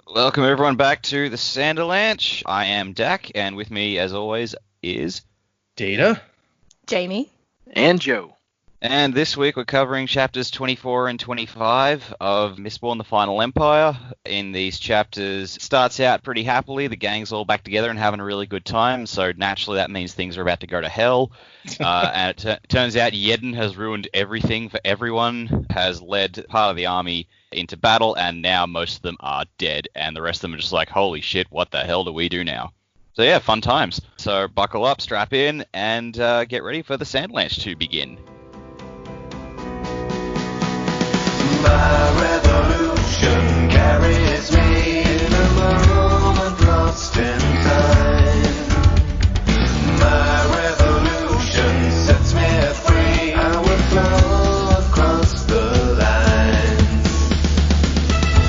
Welcome everyone back to the Sanderlanche. I am Dak, and with me, as always, is Data, Jamie, and Joe. And this week we're covering chapters 24 and 25 of Mistborn: The Final Empire. In these chapters, it starts out pretty happily. The gang's all back together and having a really good time, so naturally that means things are about to go to hell. And it turns out Yeden has ruined everything for everyone, has led part of the army into battle, and now most of them are dead, and the rest of them are just like, holy shit, what the hell do we do now? So yeah, fun times. So buckle up, strap in, and get ready for the Sanderlanche to begin. My revolution carries me in a moment lost in time. My revolution sets me free. I will flow across the lines.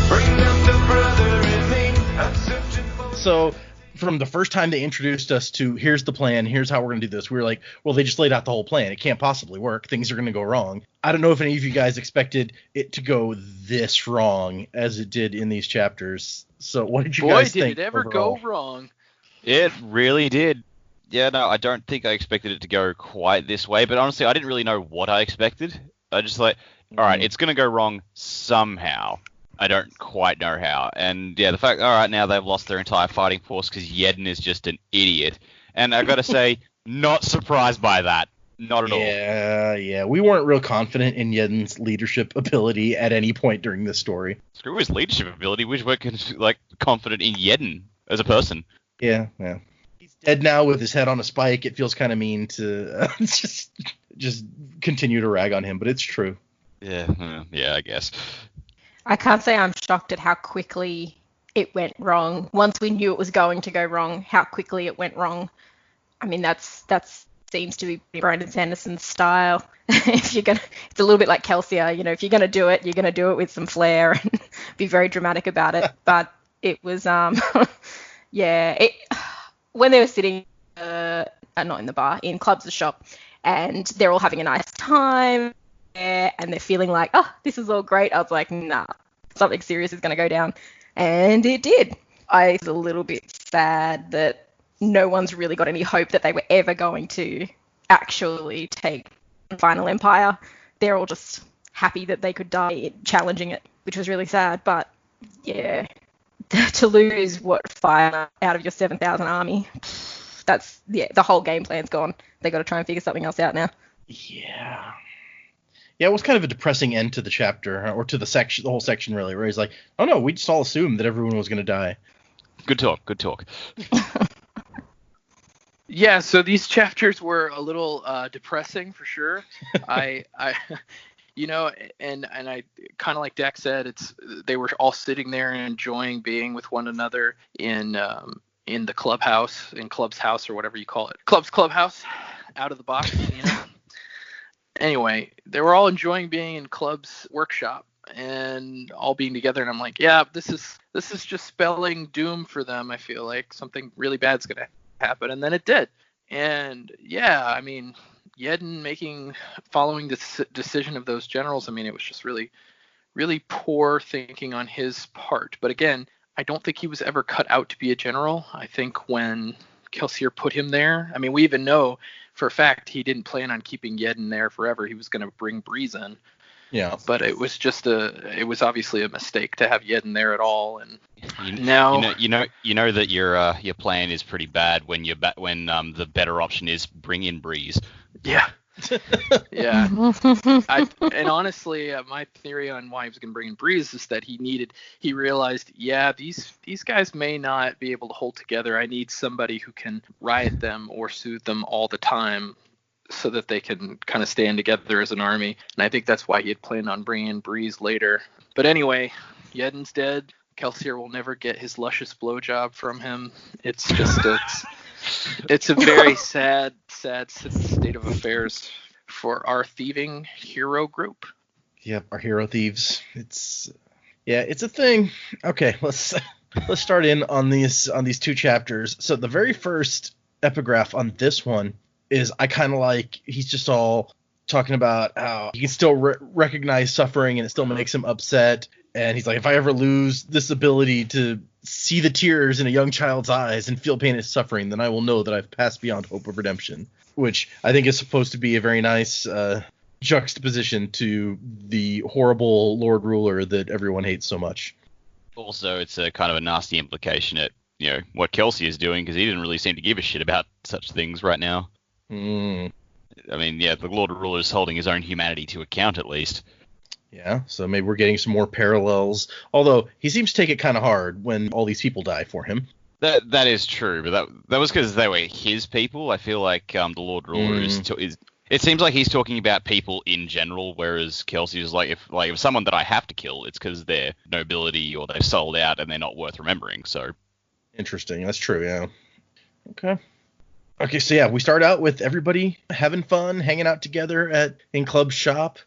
Bring up the brother in me. I'm searching for. So from the first time they introduced us to here's the plan, here's how we're going to do this, we were like, well, they just laid out the whole plan. It can't possibly work. Things are going to go wrong. I don't know if any of you guys expected it to go this wrong as it did in these chapters. So what did you guys think? Boy, did it ever overall? go wrong. It really did. Yeah, no, I don't think I expected it to go quite this way, but honestly, I didn't really know what I expected. I just like, all right, it's going to go wrong somehow. I don't quite know how. And yeah, the fact, all right, now they've lost their entire fighting force because Yeden is just an idiot. And I've got to say, not surprised by that. Not at all. Yeah. We weren't real confident in Yeden's leadership ability at any point during this story. Screw his leadership ability. We were confident in Yeden as a person. Yeah. He's dead now with his head on a spike. It feels kind of mean to just continue to rag on him, but it's true. Yeah, I guess. I can't say I'm shocked at how quickly it went wrong. Once we knew it was going to go wrong, how quickly it went wrong. I mean, that's seems to be Brandon Sanderson's style. It's a little bit like Kelsier. If you're gonna do it, you're gonna do it with some flair and be very dramatic about it. But it was, yeah. When they were sitting, not in the bar, in Club's shop, and they're all having a nice time. And they're feeling like, oh, this is all great. I was like, nah, something serious is going to go down. And it did. I was a little bit sad that no one's really got any hope that they were ever going to actually take the Final Empire. They're all just happy that they could die challenging it, which was really sad. But yeah, to lose, 5 out of your 7,000 army, the whole game plan's gone. They got to try and figure something else out now. Yeah, it was kind of a depressing end to the chapter, or to the whole section, really, where he's like, oh no, we just all assumed that everyone was going to die. Good talk. Yeah, so these chapters were a little depressing for sure. I and I kind of like Dak said, they were all sitting there and enjoying being with one another in the clubhouse, in Club's house, or whatever you call it. Club's clubhouse, out of the box, Anyway, they were all enjoying being in Club's workshop and all being together, and I'm like, yeah, this is just spelling doom for them. I feel like something really bad's gonna happen, and then it did. And yeah, I mean, Yeden following the decision of those generals, I mean, it was just really, really poor thinking on his part. But again, I don't think he was ever cut out to be a general. I think when Kelsier put him there, I mean, we even know for a fact he didn't plan on keeping Yeden there forever. He was going to bring Breeze in. Yeah. But it was it was obviously a mistake to have Yeden there at all. And now you know that your plan is pretty bad when the better option is bring in Breeze. Yeah. Yeah. And honestly, my theory on why he was going to bring in Breeze is that he realized, yeah, these guys may not be able to hold together. I need somebody who can riot them or soothe them all the time so that they can kind of stand together as an army. And I think that's why he had planned on bringing in Breeze later. But anyway, Yeden's dead. Kelsier will never get his luscious blowjob from him. It's just it's a very sad state of affairs for our thieving hero group. Yep, our hero thieves. It's a thing. Okay, let's start in on these two chapters. So the very first epigraph on this one is, I kind of like, he's just all talking about how he can still recognize suffering and it still makes him upset. And he's like, if I ever lose this ability to see the tears in a young child's eyes and feel pain and suffering, then I will know that I've passed beyond hope of redemption. Which I think is supposed to be a very nice juxtaposition to the horrible Lord Ruler that everyone hates so much. Also, it's a kind of a nasty implication at what Kelsey is doing, because he didn't really seem to give a shit about such things right now. Mm. I mean, yeah, the Lord Ruler is holding his own humanity to account at least. Yeah, so maybe we're getting some more parallels. Although he seems to take it kind of hard when all these people die for him. That is true, but that was because they were his people. I feel like the Lord Ruler is. It seems like he's talking about people in general, whereas Kelsey is like, if someone that I have to kill, it's because they're nobility or they've sold out and they're not worth remembering. So interesting. That's true. Yeah. Okay. So yeah, we start out with everybody having fun, hanging out together in Club's shop,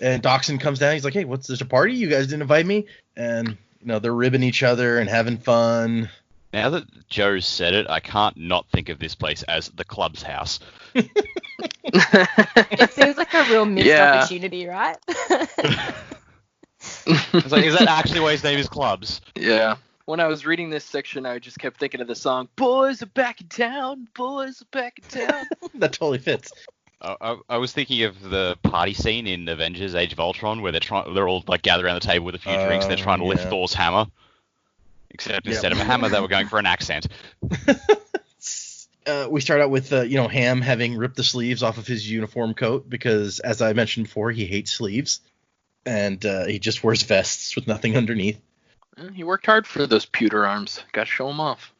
and Dachshund comes down. He's like, "Hey, what's this, a party? You guys didn't invite me?" And they're ribbing each other and having fun. Now that Joe said it, I can't not think of this place as the Club's house. It seems like a real missed opportunity, right? It's like, is that actually why his name is Clubs? Yeah. When I was reading this section, I just kept thinking of the song, "Boys are back in town, boys are back in town." That totally fits. I was thinking of the party scene in Avengers: Age of Ultron, where they're all like gathered around the table with a few drinks, and they're trying to lift Thor's hammer. Except instead of a hammer, they were going for an accent. We start out with Ham having ripped the sleeves off of his uniform coat because, as I mentioned before, he hates sleeves, and he just wears vests with nothing underneath. He worked hard for those pewter arms. Got to show them off.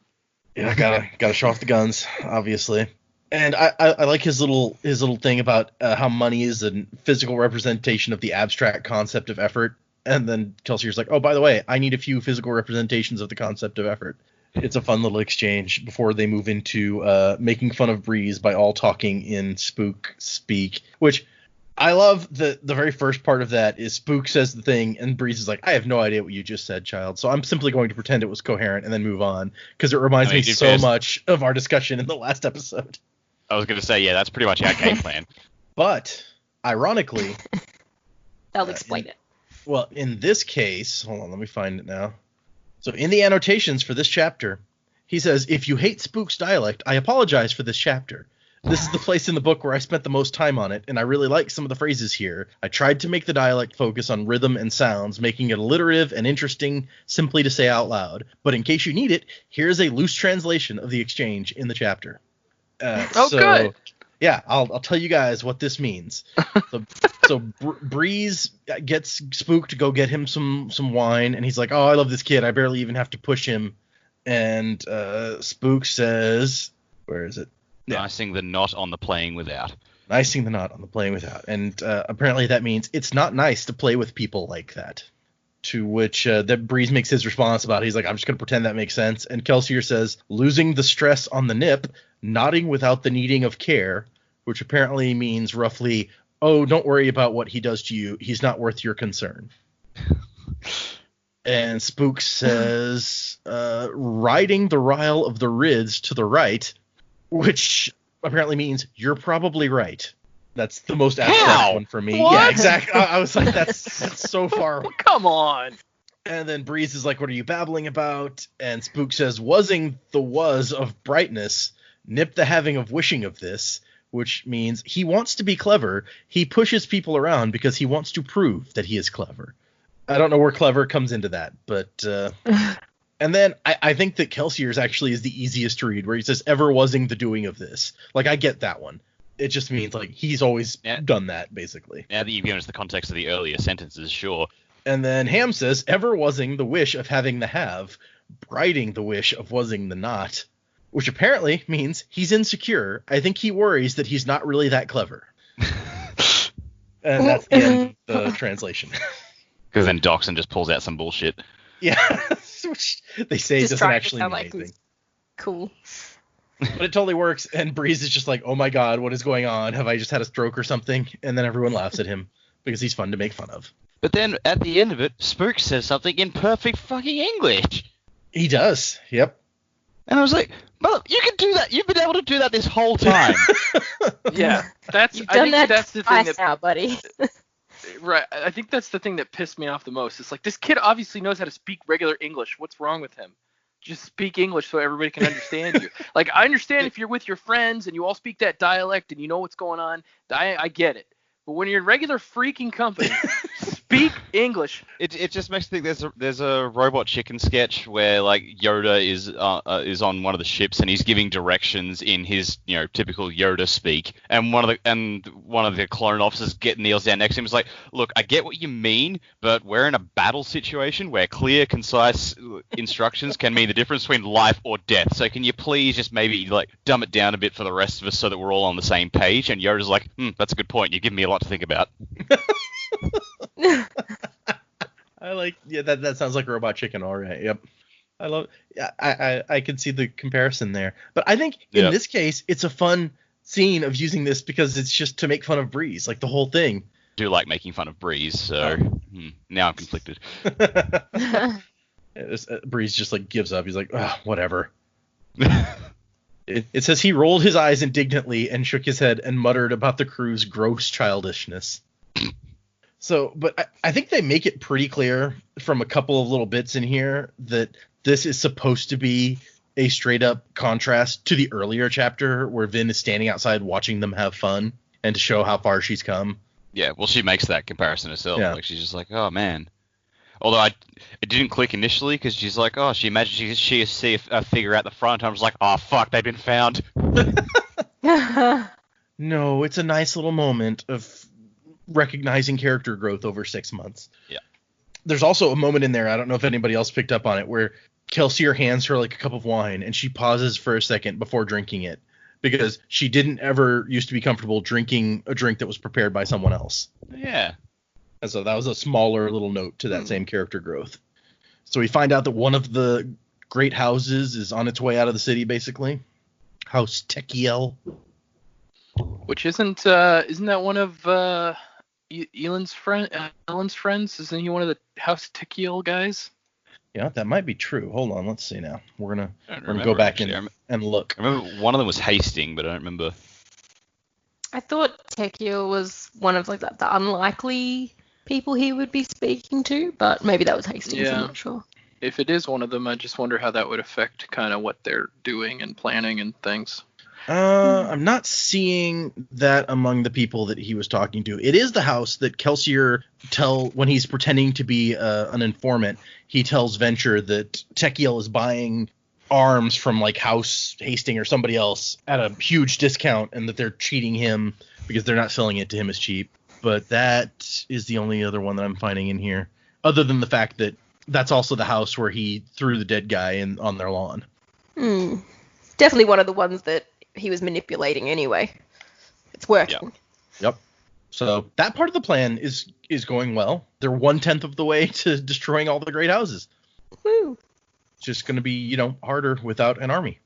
Yeah, gotta show off the guns, obviously. And I like his little thing about how money is a physical representation of the abstract concept of effort. And then Kelsier's like, "Oh, by the way, I need a few physical representations of the concept of effort." It's a fun little exchange before they move into making fun of Breeze by all talking in Spook speak, which I love. The very first part of that is Spook says the thing, and Breeze is like, "I have no idea what you just said, child, so I'm simply going to pretend it was coherent and then move on," because it reminds me so much of our discussion in the last episode. I was going to say, yeah, that's pretty much our game plan. But, ironically... I'll explain it. Well, in this case... Hold on, let me find it now. So, in the annotations for this chapter, he says, "If you hate Spook's dialect, I apologize for this chapter. This is the place in the book where I spent the most time on it, and I really like some of the phrases here. I tried to make the dialect focus on rhythm and sounds, making it alliterative and interesting simply to say out loud. But in case you need it, here's a loose translation of the exchange in the chapter." Good. Yeah, I'll tell you guys what this means. So Breeze gets Spook to go get him some wine, and he's like, "Oh, I love this kid. I barely even have to push him." And Spook says, where is it? Yeah. Nicing the knot on the playing without. Nicing the knot on the playing without. And apparently that means it's not nice to play with people like that. To which that Breeze makes his response about, he's like, "I'm just going to pretend that makes sense." And Kelsier says, "Losing the stress on the nip, nodding without the needing of care," which apparently means roughly, "Oh, don't worry about what he does to you. He's not worth your concern." And Spook says, "Riding the Ryle of the Rids to the right," which apparently means you're probably right. That's the most abstract one for me. What? Yeah, exactly. I was like, that's so far. Come on. And then Breeze is like, "What are you babbling about?" And Spook says, "Wasing the was of brightness, nip the having of wishing of this," which means he wants to be clever. He pushes people around because he wants to prove that he is clever. I don't know where clever comes into that, but and then I think that Kelsier's actually is the easiest to read, where he says, "Ever wasing the doing of this." Like, I get that one. It just means like he's always done that, basically. Now that you've given us the context of the earlier sentences, sure. And then Ham says, "Ever wasing the wish of having the have, briding the wish of wasing the not," which apparently means he's insecure. I think he worries that he's not really that clever. And that's the end of the translation. Because then Dachshund just pulls out some bullshit. Yeah, which they say Just doesn't trying to actually sound mean like anything. Cool. But it totally works, and Breeze is just like, "Oh my god, what is going on? Have I just had a stroke or something?" And then everyone laughs at him because he's fun to make fun of. But then at the end of it, Spook says something in perfect fucking English. He does. Yep. And I was like, "Well, you can do that. You've been able to do that this whole time." Yeah, You've done that that's the thing twice that now, buddy. Right. I think that's the thing that pissed me off the most. It's like, this kid obviously knows how to speak regular English. What's wrong with him? Just speak English so everybody can understand you. Like, I understand if you're with your friends and you all speak that dialect and you know what's going on. I get it. But when you're in regular freaking company, speak English. It just makes me think there's a Robot Chicken sketch where like Yoda is on one of the ships and he's giving directions in his typical Yoda speak, and one of the clone officers kneels down next to him and is like, look, I get what you mean, but we're in a battle situation where clear, concise instructions can mean the difference between life or death. So can you please just maybe like dumb it down a bit for the rest of us so that we're all on the same page? And Yoda's like, that's a good point. You give me a lot to think about. I like, that sounds like Robot Chicken. All right. Yep. I love, I can see the comparison there, but I think in this case, it's a fun scene of using this because it's just to make fun of Breeze, like the whole thing. I do like making fun of Breeze, so now I'm conflicted. Breeze just like gives up. He's like, whatever. It says he rolled his eyes indignantly and shook his head and muttered about the crew's gross childishness. So, but I think they make it pretty clear from a couple of little bits in here that this is supposed to be a straight up contrast to the earlier chapter where Vin is standing outside watching them have fun and to show how far she's come. Yeah, well, she makes that comparison herself. Yeah. Like, she's just like, oh, man. Although it didn't click initially because she's like, oh, she imagines she see a figure at the front. I was like, oh, fuck, they've been found. No, it's a nice little moment of recognizing character growth over 6 months. Yeah. There's also a moment in there, I don't know if anybody else picked up on it, where Kelsier hands her like a cup of wine and she pauses for a second before drinking it because she didn't ever used to be comfortable drinking a drink that was prepared by someone else. Yeah. And so that was a smaller little note to that same character growth. So we find out that one of the great houses is on its way out of the city, basically. House Tekiel. Which isn't that one of Ellen's friends? Isn't he one of the House Tekiel guys? Yeah, that might be true. Hold on, let's see now. We're gonna remember, go back actually. and look. I remember one of them was Hastings, but I don't remember. I thought Tekiel was one of like the unlikely people he would be speaking to, but maybe that was Hastings. Yeah. I'm not sure. If it is one of them, I just wonder how that would affect kind of what they're doing and planning and things. I'm not seeing that among the people that he was talking to. It is the house that Kelsier when he's pretending to be an informant, he tells Venture that Tekiel is buying arms from like House Hastings or somebody else at a huge discount and that they're cheating him because they're not selling it to him as cheap. But that is the only other one that I'm finding in here, other than the fact that that's also the house where he threw the dead guy on their lawn. Definitely one of the ones that he was manipulating anyway. It's working. Yep. So that part of the plan is going well. They're 1/10 of the way to destroying all the great houses. Woo. It's just going to be, harder without an army.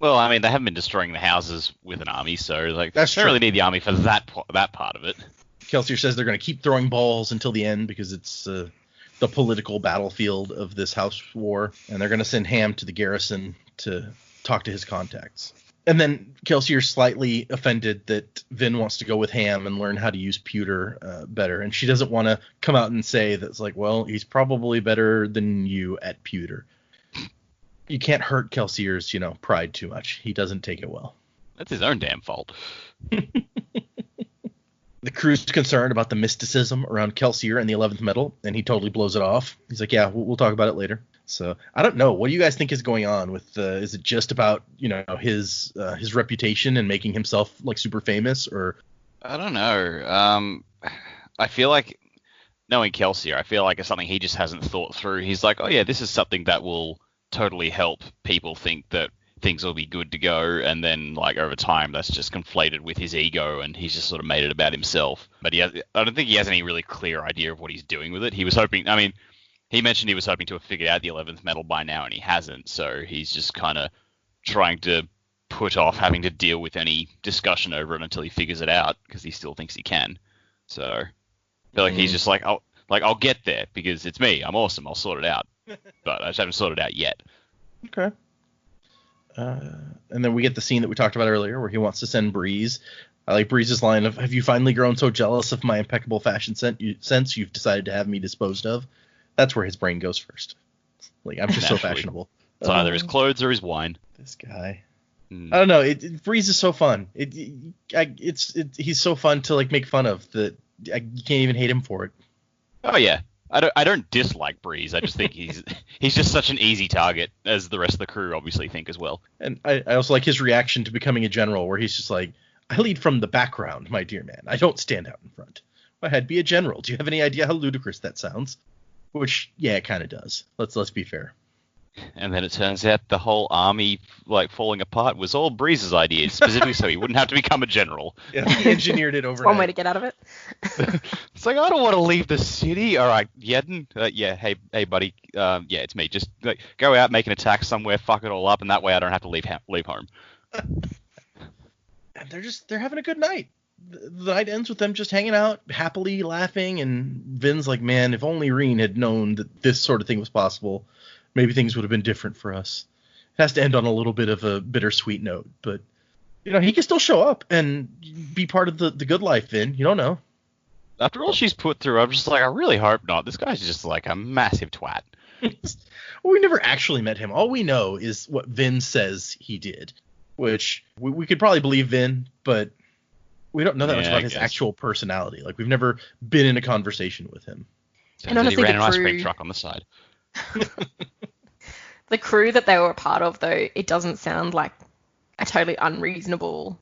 Well, I mean, they haven't been destroying the houses with an army, so like That's they don't true. really need the army for that part of it. Kelsier says they're going to keep throwing balls until the end because it's the political battlefield of this house war, and they're going to send Ham to the garrison to talk to his contacts. And then Kelsier's slightly offended that Vin wants to go with Ham and learn how to use Pewter better. And she doesn't want to come out and say that's like, well, he's probably better than you at Pewter. You can't hurt Kelsier's, pride too much. He doesn't take it well. That's his own damn fault. The crew's concerned about the mysticism around Kelsier and the 11th metal, and he totally blows it off. He's like, yeah, we'll talk about it later. So I don't know. What do you guys think is going on with? Is it just about his reputation and making himself like super famous, or? I don't know. I feel like knowing Kelsier, I feel like it's something he just hasn't thought through. He's like, oh yeah, this is something that will totally help people think that things will be good to go, and then like over time that's just conflated with his ego and he's just sort of made it about himself. But I don't think he has any really clear idea of what he's doing with it. He was hoping, he mentioned he was hoping to have figured out the 11th metal by now, and he hasn't, so he's just kind of trying to put off having to deal with any discussion over it until he figures it out, because he still thinks he can. So I feel like he's just like, I'll get there because it's me, I'm awesome, I'll sort it out. But I just haven't sorted it out yet. Okay. And then we get the scene that we talked about earlier where he wants to send Breeze. I like Breeze's line of, "Have you finally grown so jealous of my impeccable fashion sense you've decided to have me disposed of?" That's where his brain goes first. Like, I'm just so fashionable. It's either his clothes or his wine. This guy. I don't know. Breeze is so fun. He's so fun to like make fun of that you can't even hate him for it. Oh yeah, I don't dislike Breeze. I just think he's just such an easy target, as the rest of the crew obviously think as well. And I also like his reaction to becoming a general, where he's just like, "I lead from the background, my dear man. I don't stand out in front. Go ahead, be a general. Do you have any idea how ludicrous that sounds?" Which, yeah, it kind of does. Let's be fair. And then it turns out the whole army like falling apart was all Breeze's idea, specifically so he wouldn't have to become a general. Yeah, he engineered it overnight. One way to get out of it. It's like, I don't want to leave the city. All right, Yeden. Yeah, hey, buddy. Yeah, it's me. Just like, go out, make an attack somewhere, fuck it all up, and that way I don't have to leave home. And they're having a good night. The night ends with them just hanging out, happily laughing, and Vin's like, "Man, if only Reen had known that this sort of thing was possible, maybe things would have been different for us." It has to end on a little bit of a bittersweet note, but he can still show up and be part of the good life, Vin. You don't know. After all she's put through, I'm just like, I really hope not. This guy's just like a massive twat. Well, we never actually met him. All we know is what Vin says he did, which we could probably believe Vin, but we don't know that much about his actual personality. Like, we've never been in a conversation with him. And honestly, he ran an ice cream truck on the side. The crew that they were a part of, though, it doesn't sound like a totally unreasonable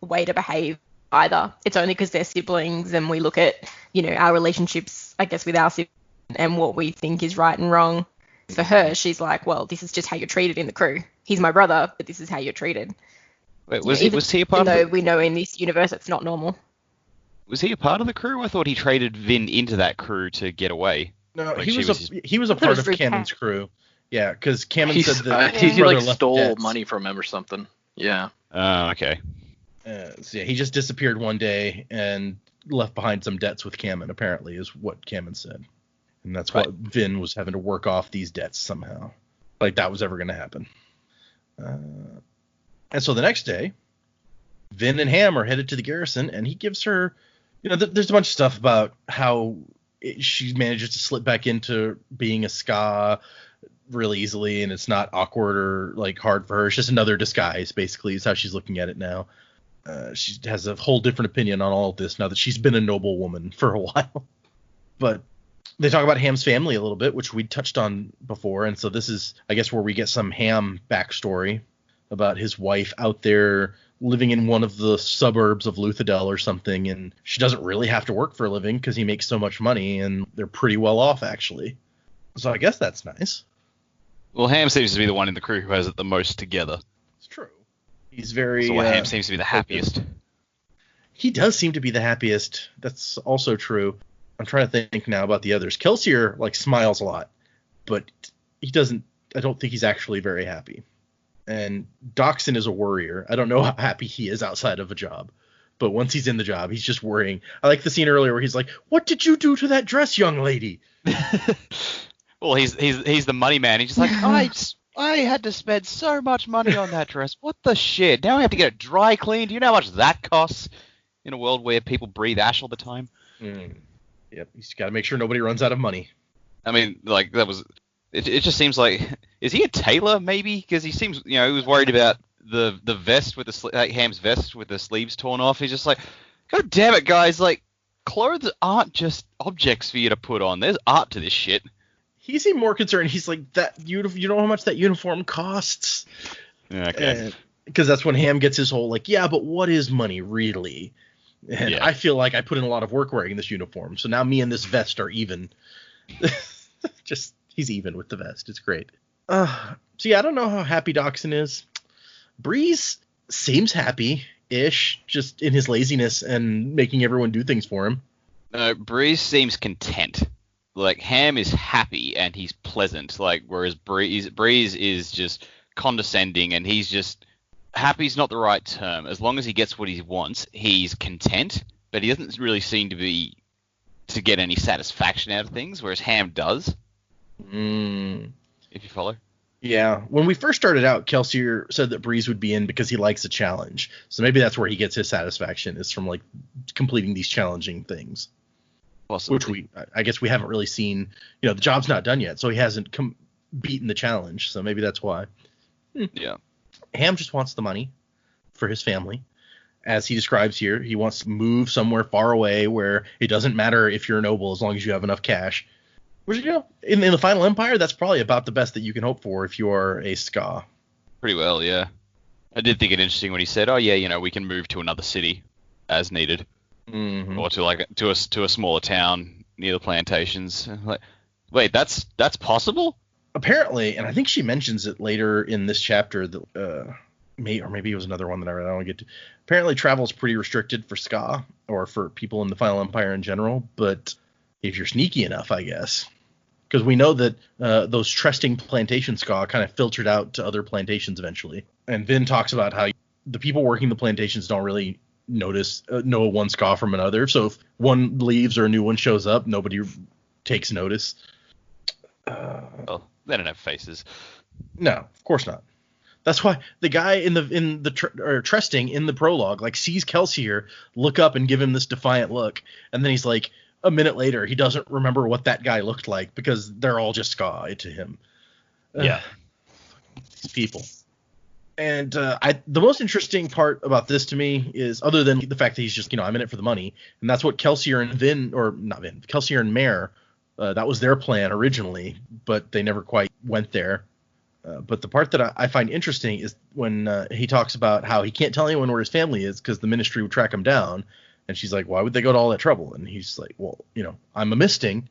way to behave either. It's only because they're siblings and we look at, our relationships, I guess, with our siblings and what we think is right and wrong. For her, she's like, well, this is just how you're treated in the crew. He's my brother, but this is how you're treated. Wait, was he a part of it? We know in this universe it's not normal. Was he a part of the crew? I thought he traded Vin into that crew to get away. No, he was a part of Kammen's crew. Yeah, because Kammen said that he like stole money from him or something. Yeah. Oh, okay. So yeah, he just disappeared one day and left behind some debts with Kammen, apparently, is what Kammen said. And that's why Vin was having to work off these debts somehow. Like that was ever going to happen. And so the next day, Vin and Ham are headed to the garrison, and he gives her, there's a bunch of stuff about how she manages to slip back into being a skaa really easily, and it's not awkward or like hard for her. It's just another disguise, basically, is how she's looking at it now. She has a whole different opinion on all of this now that she's been a noble woman for a while. But they talk about Ham's family a little bit, which we touched on before, and so this is, I guess, where we get some Ham backstory about his wife out there living in one of the suburbs of Luthadel or something, and she doesn't really have to work for a living because he makes so much money, and they're pretty well off, actually. So I guess that's nice. Well, Ham seems to be the one in the crew who has it the most together. It's true. He's very... So Ham seems to be the happiest. He does seem to be the happiest. That's also true. I'm trying to think now about the others. Kelsier, smiles a lot, but he doesn't... I don't think he's actually very happy. And Doxson is a worrier. I don't know how happy he is outside of a job, but once he's in the job, he's just worrying. I like the scene earlier where he's like, "What did you do to that dress, young lady?" Well, he's the money man. He's just like, I had to spend so much money on that dress. What the shit? Now I have to get it dry cleaned. Do you know how much that costs in a world where people breathe ash all the time? Yep, he's got to make sure nobody runs out of money. I mean, that was... It just seems like... Is he a tailor, maybe? Because he seems... he was worried about the vest with the... Ham's vest with the sleeves torn off. He's just like, God damn it, guys. Clothes aren't just objects for you to put on. There's art to this shit. He seemed more concerned. He's like, you know how much that uniform costs? Okay. Because that's when Ham gets his whole, yeah, but what is money, really? And I feel like I put in a lot of work wearing this uniform, so now me and this vest are even. He's even with the vest. It's great. So yeah, I don't know how happy Doxson is. Breeze seems happy-ish, just in his laziness and making everyone do things for him. No, Breeze seems content. Ham is happy and he's pleasant, whereas Breeze is just condescending and he's just... Happy's not the right term. As long as he gets what he wants, he's content, but he doesn't really seem to get any satisfaction out of things, whereas Ham does. If you follow. Yeah, when we first started out, Kelsier said that Breeze would be in because he likes a challenge. So maybe that's where he gets his satisfaction, is from like completing these challenging things. Possibly. Which I guess we haven't really seen. The job's not done yet, so he hasn't beaten the challenge. So maybe that's why. Yeah. Ham just wants the money for his family. As he describes here, he wants to move somewhere far away where it doesn't matter if you're a noble as long as you have enough cash. Which, in the Final Empire, that's probably about the best that you can hope for if you are a skaa. Pretty well, yeah. I did think it interesting when he said, "Oh yeah, we can move to another city as needed, or to a smaller town near the plantations." Like, wait, that's possible? Apparently, and I think she mentions it later in this chapter that maybe it was another one that I read. I don't get to. Apparently, travel is pretty restricted for skaa or for people in the Final Empire in general, but if you're sneaky enough, I guess. Because we know that those trusting plantation skaa kind of filtered out to other plantations eventually. And Vin talks about how the people working the plantations don't really know one skaa from another. So if one leaves or a new one shows up, nobody takes notice. Well, they don't have faces. No, of course not. That's why the guy in the trusting in the prologue sees Kelsier look up and give him this defiant look, and then he's like, a minute later, he doesn't remember what that guy looked like because they're all just skaa to him. Yeah. These people. And the most interesting part about this to me is, other than the fact that he's just, I'm in it for the money, and that's what Kelsier and Kelsier and Mare, that was their plan originally, but they never quite went there. But the part that I find interesting is when he talks about how he can't tell anyone where his family is because the ministry would track him down. And she's like, why would they go to all that trouble? And he's like, well, I'm a misting,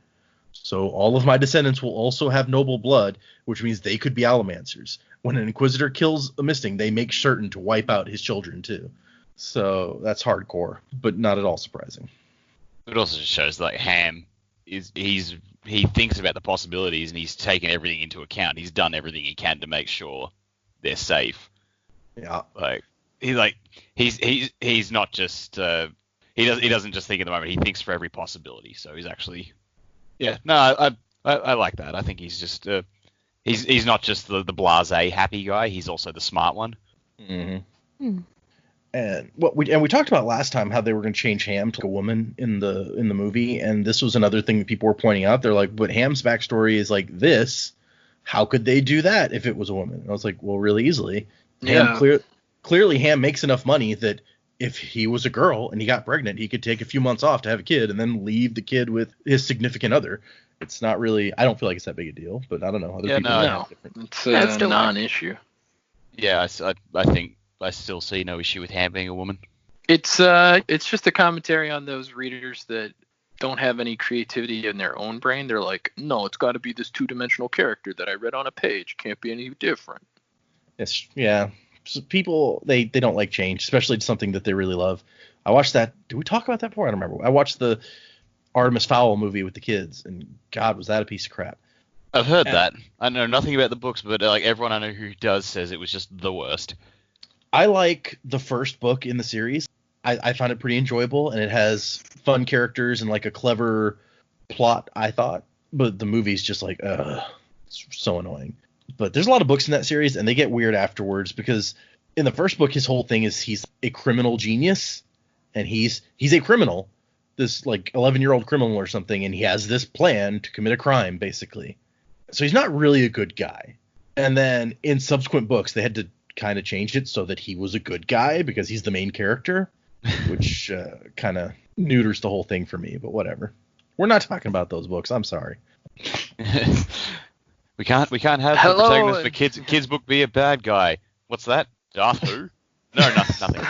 so all of my descendants will also have noble blood, which means they could be allomancers. When an inquisitor kills a misting, they make certain to wipe out his children too. So that's hardcore, but not at all surprising. It also just shows Ham he thinks about the possibilities and he's taken everything into account. He's done everything he can to make sure they're safe. Yeah. He's not just he doesn't just think at the moment. He thinks for every possibility. So he's actually, yeah. No, I like that. I think he's just he's not just the blasé happy guy. He's also the smart one. Mm-hmm. Mm. And we talked about last time how they were going to change Ham to a woman in the movie, and this was another thing that people were pointing out. They're like, but Ham's backstory is like this. How could they do that if it was a woman? And I was like, well, really easily. Yeah. Clearly, Ham makes enough money that if he was a girl and he got pregnant, he could take a few months off to have a kid and then leave the kid with his significant other. It's not really, I don't feel like it's that big a deal, but I don't know. Other people no. It's a non-issue. Yeah, I think I still see no issue with Ham being a woman. It's just a commentary on those readers that don't have any creativity in their own brain. They're like, no, it's got to be this two-dimensional character that I read on a page. Can't be any different. Yes, yeah. So people, they don't like change, especially to something that they really love. I watched that. Did we talk about that before? I don't remember. I watched the Artemis Fowl movie with the kids, and God, was that a piece of crap. I've heard that. I know nothing about the books, but everyone I know who does says it was just the worst. I like the first book in the series. I found it pretty enjoyable, and it has fun characters and a clever plot, I thought. But the movie's just it's so annoying. But there's a lot of books in that series, and they get weird afterwards because in the first book, his whole thing is he's a criminal genius, and he's a criminal, this 11-year-old criminal or something, and he has this plan to commit a crime, basically. So he's not really a good guy. And then in subsequent books, they had to kind of change it so that he was a good guy because he's the main character, which kind of neuters the whole thing for me, but whatever. We're not talking about those books. I'm sorry. We can't have the protagonist for kids book be a bad guy. What's that? Darth who? No, nothing.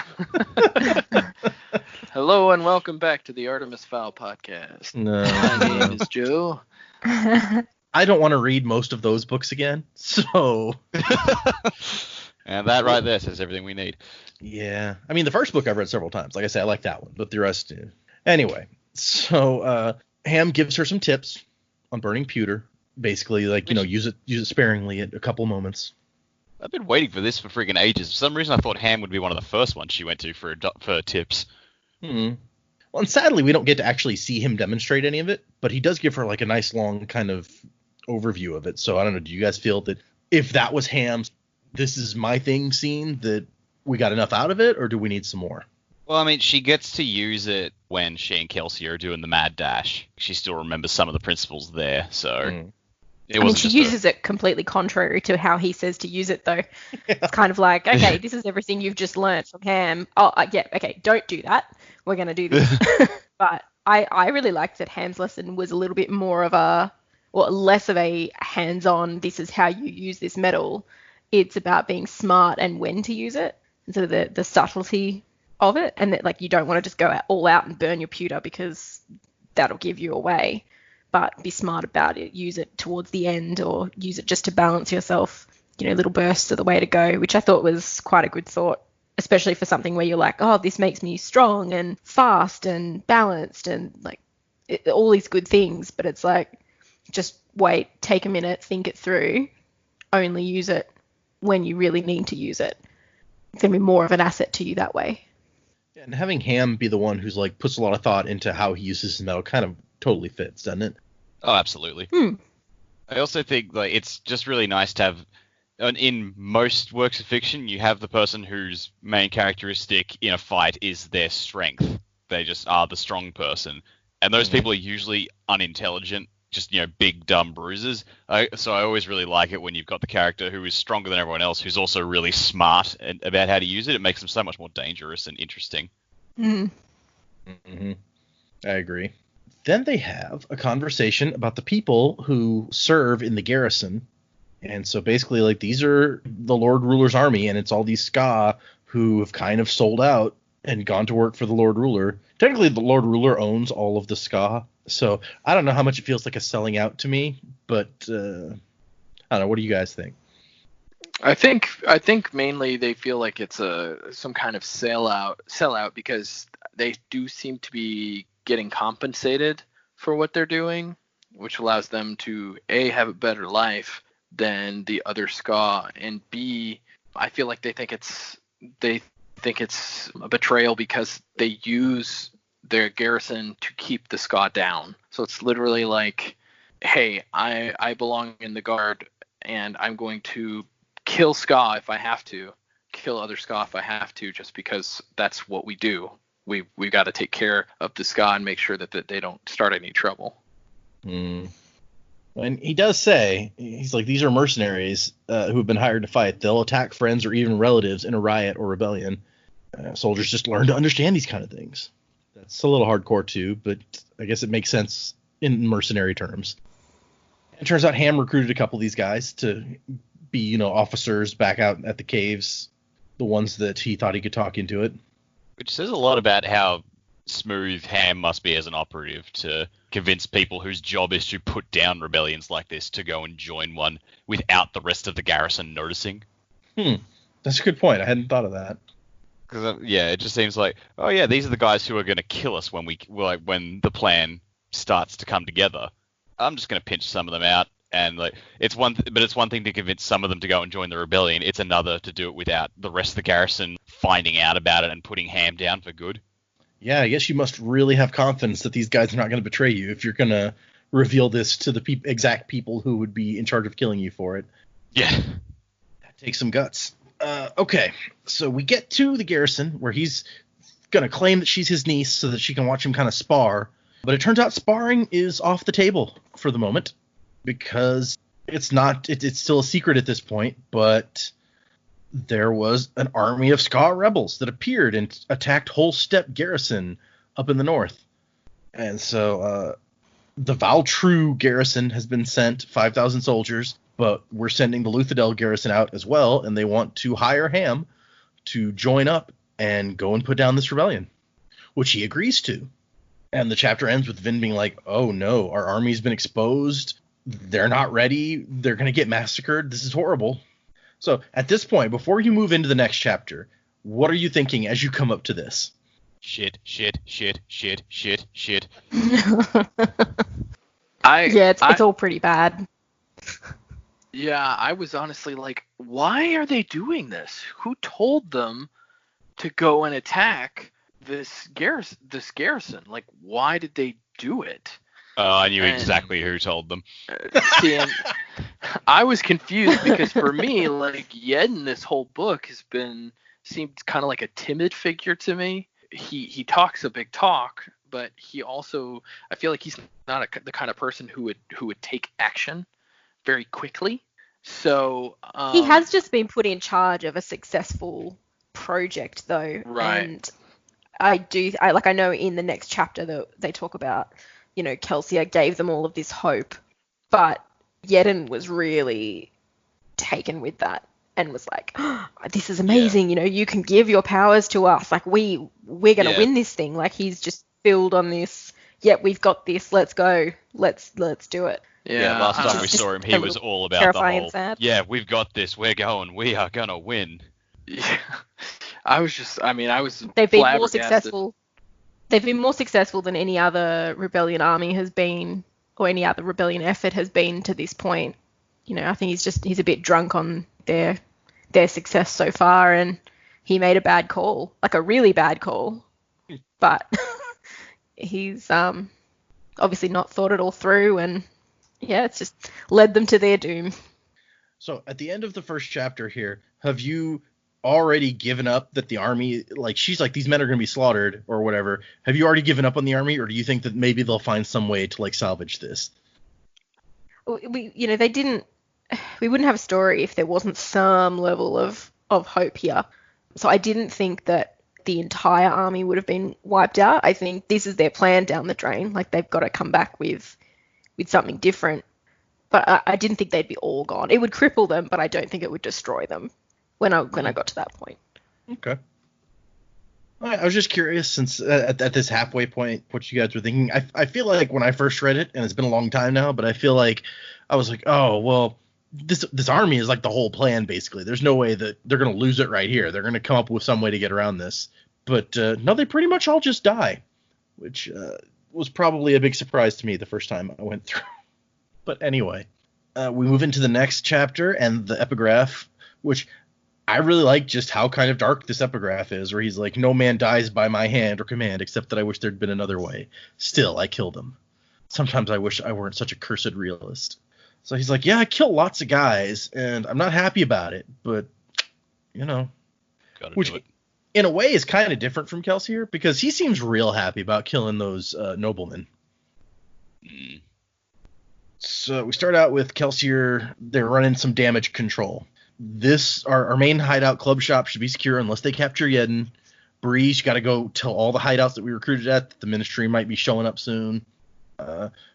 Hello and welcome back to the Artemis Fowl podcast. No. My name is Joe. I don't want to read most of those books again, so. And that right there says everything we need. Yeah. I mean, the first book I've read several times. Like I said, I like that one, but the rest. Anyway, so Ham gives her some tips on burning pewter. Basically, use it sparingly at a couple moments. I've been waiting for this for freaking ages. For some reason, I thought Ham would be one of the first ones she went to for tips. Well, and sadly, we don't get to actually see him demonstrate any of it, but he does give her a nice long kind of overview of it. So I don't know. Do you guys feel that if that was Ham's "this is my thing" scene, that we got enough out of it, or do we need some more? Well, I mean, she gets to use it when she and Kelsey are doing the mad dash. She still remembers some of the principles there, so it wasn't she just uses it completely contrary to how he says to use it, though. It's kind of like, okay, this is everything you've just learnt from Ham. Oh, yeah, okay, don't do that. We're going to do this. But I really liked that Ham's lesson was a little bit more of a, or less of a hands-on, this is how you use this metal. It's about being smart and when to use it, and sort of the subtlety of it, and that, like, you don't want to just go all out and burn your pewter because that'll give you away, but be smart about it. Use it towards the end, or use it just to balance yourself. Little bursts are the way to go, which I thought was quite a good thought, especially for something where you're like, oh, this makes me strong and fast and balanced and like all these good things, but it's like, just wait, take a minute, think it through, only use it when you really need to use it. It's going to be more of an asset to you that way. And having Ham be the one who's like puts a lot of thought into how he uses his metal kind of totally fits, doesn't it? Oh, absolutely. I also think like it's just really nice to have, in most works of fiction, you have the person whose main characteristic in a fight is their strength. They just are the strong person. And those people are usually unintelligent, just, big, dumb bruises. So I always really like it when you've got the character who is stronger than everyone else, who's also really smart about how to use it. It makes them so much more dangerous and interesting. I agree. Then they have a conversation about the people who serve in the garrison. And so basically, like, these are the Lord Ruler's army, and it's all these skaa who have kind of sold out and gone to work for the Lord Ruler. Technically, the Lord Ruler owns all of the skaa, so I don't know how much it feels like a selling out to me, but I don't know. What do you guys think? I think mainly they feel like it's some kind of sellout because they do seem to be getting compensated for what they're doing, which allows them to A, have a better life than the other skaa, and B, I feel like they think it's a betrayal because they use their garrison to keep the skaa down. So it's literally like, hey, I belong in the guard, and I'm going to kill skaa if I have to, kill other skaa if I have to, just because that's what we do. We got to take care of the skaa and make sure that they don't start any trouble. And he does say, he's like, these are mercenaries who have been hired to fight. They'll attack friends or even relatives in a riot or rebellion. Soldiers just learn to understand these kind of things. That's a little hardcore too, but I guess it makes sense in mercenary terms. It turns out Ham recruited a couple of these guys to be, officers back out at the caves, the ones that he thought he could talk into it. Which says a lot about how smooth Ham must be as an operative to convince people whose job is to put down rebellions like this to go and join one without the rest of the garrison noticing. That's a good point. I hadn't thought of that. Because it just seems like, oh yeah, these are the guys who are going to kill us when the plan starts to come together. I'm just going to pinch some of them out, and like it's one thing to convince some of them to go and join the rebellion. It's another to do it without the rest of the garrison finding out about it and putting Ham down for good. Yeah, I guess you must really have confidence that these guys are not going to betray you if you're going to reveal this to the exact people who would be in charge of killing you for it. Yeah. That takes some guts. Okay, so we get to the garrison where he's going to claim that she's his niece so that she can watch him kind of spar. But it turns out sparring is off the table for the moment because it's still a secret at this point, but there was an army of skaa rebels that appeared and attacked Holstep garrison up in the north. And so the Valtrue garrison has been sent, 5,000 soldiers, but we're sending the Luthadel garrison out as well, and they want to hire Ham to join up and go and put down this rebellion, which he agrees to. And the chapter ends with Vin being like, oh no, our army's been exposed. They're not ready. They're going to get massacred. This is horrible. So at this point, before you move into the next chapter, what are you thinking as you come up to this? Shit. It's all pretty bad. Yeah, I was honestly like, why are they doing this? Who told them to go and attack this garrison? Like, why did they do it? I knew exactly who told them. I was confused because for me, like, Yeden, this whole book seemed kind of like a timid figure to me. He talks a big talk, but he also, I feel like he's not the kind of person who would take action very quickly. So he has just been put in charge of a successful project, though. Right. And I know in the next chapter that they talk about, Kelsier gave them all of this hope, but Yeden was really taken with that and was like, oh, this is amazing. You can give your powers to us. Like, we're going to win this thing. Like, he's just filled on this. Yep, we've got this. Let's go. Let's do it. Yeah, last time we saw him, he was all about the whole, yeah, we've got this. We're going. We are going to win. Yeah. I was They've been more successful. They've been more successful than any other rebellion army has been, or any other rebellion effort has been to this point. I think he's a bit drunk on their success so far, and he made a bad call, like a really bad call. But he's obviously not thought it all through, and it's just led them to their doom. So at the end of the first chapter here, have you already given up that the army, like, she's like, these men are going to be slaughtered or whatever? Have you already given up on the army, or do you think that maybe they'll find some way to, like, salvage this? We wouldn't have a story if there wasn't some level of hope here. So I didn't think that the entire army would have been wiped out. I think this is their plan down the drain. Like, they've got to come back with something different. But I didn't think they'd be all gone. It would cripple them, but I don't think it would destroy them when I got to that point. Okay. I was just curious, since at this halfway point, what you guys were thinking. I feel like when I first read it, and it's been a long time now, but I feel like I was like, oh, well, this army is like the whole plan, basically. There's no way that they're going to lose it right here. They're going to come up with some way to get around this. But no, they pretty much all just die, which was probably a big surprise to me the first time I went through. But anyway, we move into the next chapter and the epigraph, which I really like just how kind of dark this epigraph is, where he's like, no man dies by my hand or command, except that I wish there'd been another way. Still, I killed him. Sometimes I wish I weren't such a cursed realist. So he's like, yeah, I kill lots of guys, and I'm not happy about it, but, Gotta which do it. In a way is kind of different from Kelsier, because he seems real happy about killing those noblemen. Mm. So we start out with Kelsier. They're running some damage control. Our main hideout club shop should be secure unless they capture Yeden. Breeze, you got to go tell all the hideouts that we recruited at that the ministry might be showing up soon.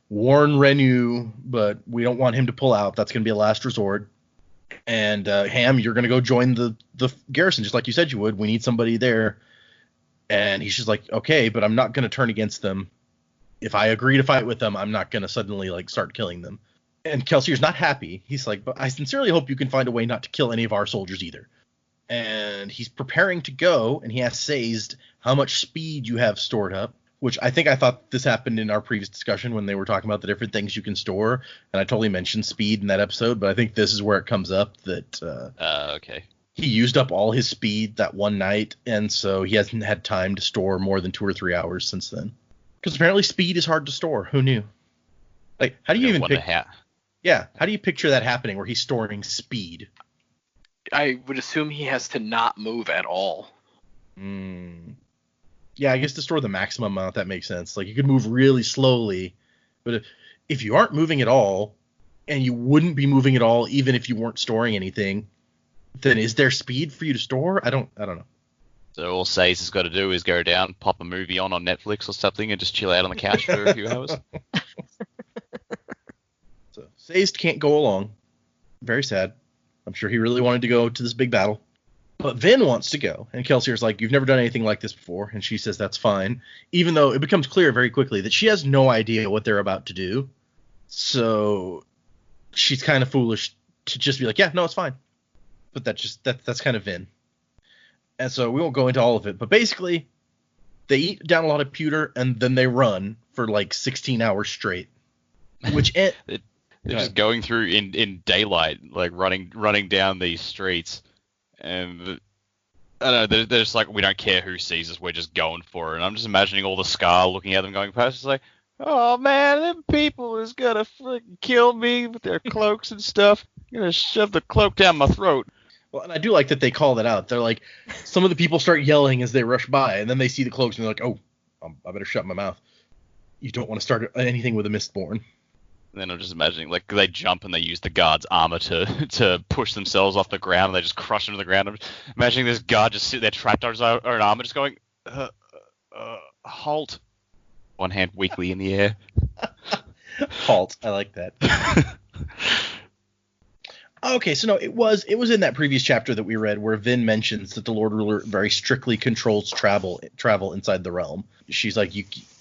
Warn Renu, but we don't want him to pull out. That's going to be a last resort. And Ham, you're going to go join the garrison, just like you said you would. We need somebody there. And he's just like, okay, but I'm not going to turn against them. If I agree to fight with them, I'm not going to suddenly start killing them. And Kelsier's not happy. He's like, but I sincerely hope you can find a way not to kill any of our soldiers either. And he's preparing to go, and he asks Sazed how much speed you have stored up, which I thought this happened in our previous discussion when they were talking about the different things you can store. And I totally mentioned speed in that episode, but I think this is where it comes up that Okay. he used up all his speed that one night, and so he hasn't had time to store more than 2 or 3 hours since then. Because apparently speed is hard to store. Who knew? Like, how do you even how do you picture that happening where he's storing speed? I would assume he has to not move at all. Yeah, I guess to store the maximum amount, that makes sense. Like, you could move really slowly, but if you aren't moving at all, and you wouldn't be moving at all even if you weren't storing anything, then is there speed for you to store? I don't know. So all Saze has got to do is go down, pop a movie on Netflix or something, and just chill out on the couch for a few hours. So Sazed can't go along. Very sad. I'm sure he really wanted to go to this big battle. But Vin wants to go, and Kelsier's like, you've never done anything like this before, and she says that's fine, even though it becomes clear very quickly that she has no idea what they're about to do. So she's kind of foolish to just be like, yeah, no, it's fine. But that's kind of Vin. And so we won't go into all of it, but basically they eat down a lot of pewter and then they run for 16 hours straight. Which they're just going through in daylight, running down these streets. And I don't know, they're just like, we don't care who sees us, we're just going for it. And I'm just imagining all the skaa looking at them going past, it's like, Oh man, them people is gonna freaking kill me with their cloaks and stuff. Gonna shove the cloak down my throat. Well, and I do like that they call that out. They're like, some of the people start yelling as they rush by, and then they see the cloaks and they're like, oh, I better shut my mouth. You don't want to start anything with a Mistborn. And then I'm just imagining, like, they jump and they use the guard's armor to push themselves off the ground, and they just crush into the ground. I'm imagining this guard just sit there trapped on his own armor, just going, halt. One hand weakly in the air. Halt. I like that. Okay, so no, it was in that previous chapter that we read where Vin mentions that the Lord Ruler very strictly controls travel inside the realm. She's like,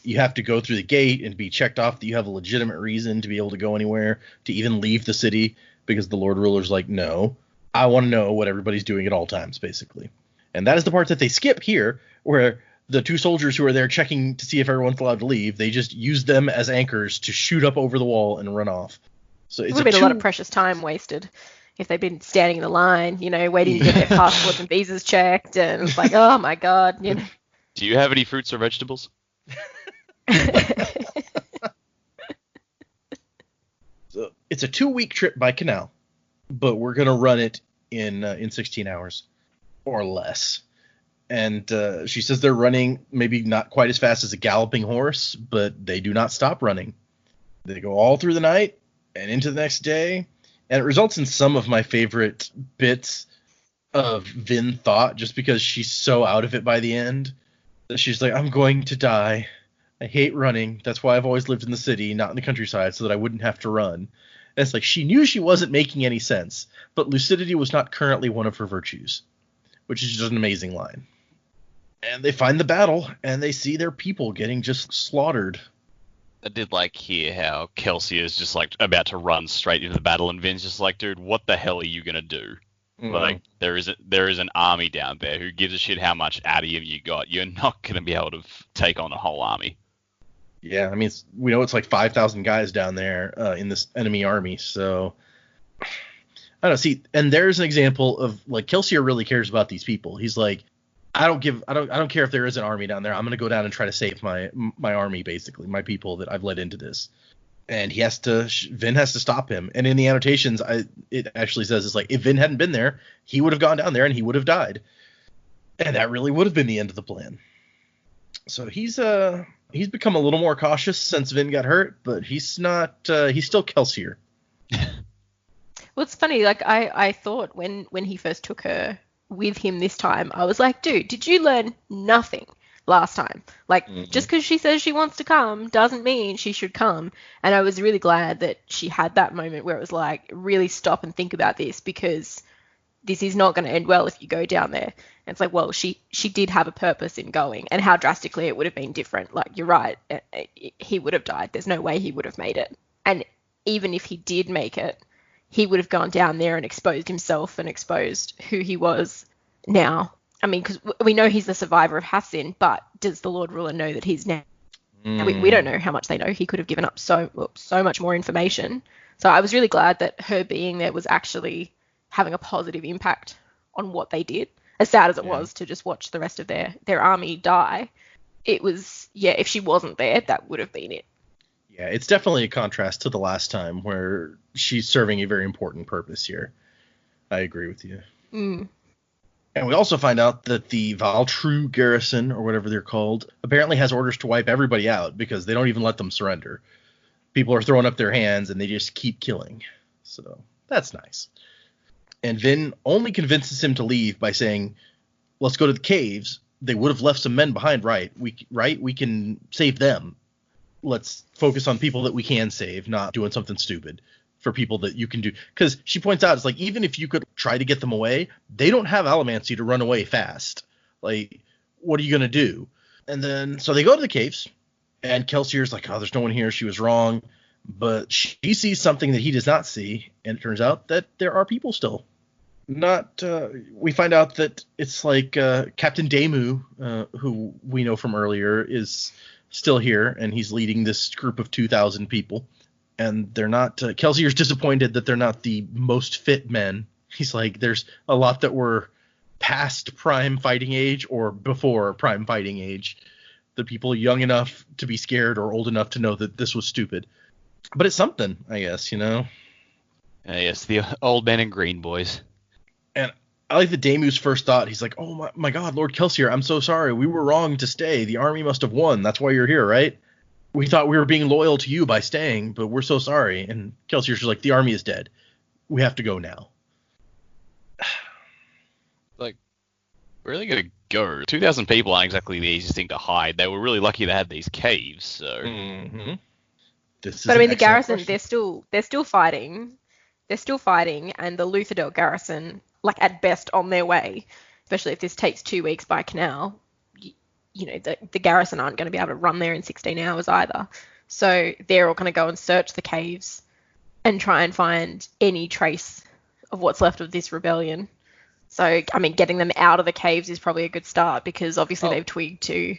you have to go through the gate and be checked off that you have a legitimate reason to be able to go anywhere, to even leave the city, because the Lord Ruler's like, no, I want to know what everybody's doing at all times, basically. And that is the part that they skip here, where the two soldiers who are there checking to see if everyone's allowed to leave, they just use them as anchors to shoot up over the wall and run off. So it would have been a lot of precious time wasted if they'd been standing in the line, waiting to get their passports and visas checked, and it's like, oh my god, Do you have any fruits or vegetables? So it's a 2-week trip by canal, but we're gonna run it in 16 hours or less. And she says they're running maybe not quite as fast as a galloping horse, but they do not stop running. They go all through the night and into the next day, and it results in some of my favorite bits of Vin thought, just because she's so out of it by the end. She's like, I'm going to die. I hate running. That's why I've always lived in the city, not in the countryside, so that I wouldn't have to run. And it's like, she knew she wasn't making any sense, but lucidity was not currently one of her virtues, which is just an amazing line. And they find the battle, and they see their people getting just slaughtered. I did like hear how Kelsey is just like about to run straight into the battle, and Vin's just like, dude, what the hell are you gonna do? Like, there is an army down there. Who gives a shit how much adium you got? You're not gonna be able to take on a whole army. Yeah, I mean, we know it's like 5,000 guys down there in this enemy army, so I don't know. See, and there's an example of, like, Kelsier really cares about these people. He's like, I don't care if there is an army down there. I'm gonna go down and try to save my army, basically, my people that I've led into this. And Vin has to stop him. And in the annotations, it actually says, it's like, if Vin hadn't been there, he would have gone down there and he would have died. And that really would have been the end of the plan. So he's become a little more cautious since Vin got hurt, but he's not. He's still Kelsier. Well, it's funny. Like, I thought when he first took her with him this time, I was like, dude, did you learn nothing last time? Like, just because she says she wants to come doesn't mean she should come. And I was really glad that she had that moment where it was like, really stop and think about this, because this is not going to end well if you go down there. And it's like, well, she did have a purpose in going, and how drastically it would have been different. Like, you're right, he would have died. There's no way he would have made it. And even if he did make it, he would have gone down there and exposed himself and exposed who he was now. I mean, because we know he's the survivor of Hassin, but does the Lord Ruler know that he's now? We don't know how much they know. He could have given up so much more information. So I was really glad that her being there was actually having a positive impact on what they did. As sad as it was to just watch the rest of their army die, it was, if she wasn't there, that would have been it. Yeah, it's definitely a contrast to the last time where she's serving a very important purpose here. I agree with you. And we also find out that the Valtru garrison, or whatever they're called, apparently has orders to wipe everybody out because they don't even let them surrender. People are throwing up their hands and they just keep killing. So that's nice. And Vin only convinces him to leave by saying, let's go to the caves. They would have left some men behind, right? We can save them. Let's focus on people that we can save, not doing something stupid for people that you can do. Because she points out, it's like, even if you could try to get them away, they don't have allomancy to run away fast. Like, what are you going to do? And then, so they go to the caves, and Kelsier's like, oh, there's no one here. She was wrong. But she sees something that he does not see, and it turns out that there are people still. We find out that it's like Captain Damu, who we know from earlier, is still here, and he's leading this group of 2,000 people. And they're not, Kelsier's disappointed that they're not the most fit men. He's like, there's a lot that were past prime fighting age or before prime fighting age. The people young enough to be scared or old enough to know that this was stupid. But it's something, I guess, you know? Yes, the old men and green boys. And I like the Damu's first thought. He's like, oh my God, Lord Kelsier, I'm so sorry. We were wrong to stay. The army must have won. That's why you're here, right? We thought we were being loyal to you by staying, but we're so sorry. And Kelsier's like, the army is dead. We have to go now. Like, really gonna go. 2,000 people aren't exactly the easiest thing to hide. They were really lucky they had these caves, so. Mm-hmm. But I mean, the garrison, they're still fighting. They're still fighting, and the Lutherdale garrison, like at best, on their way. Especially if this takes 2 weeks by canal. You know, the garrison aren't going to be able to run there in 16 hours either. So they're all going to go and search the caves and try and find any trace of what's left of this rebellion. So, I mean, getting them out of the caves is probably a good start because obviously they've twigged too.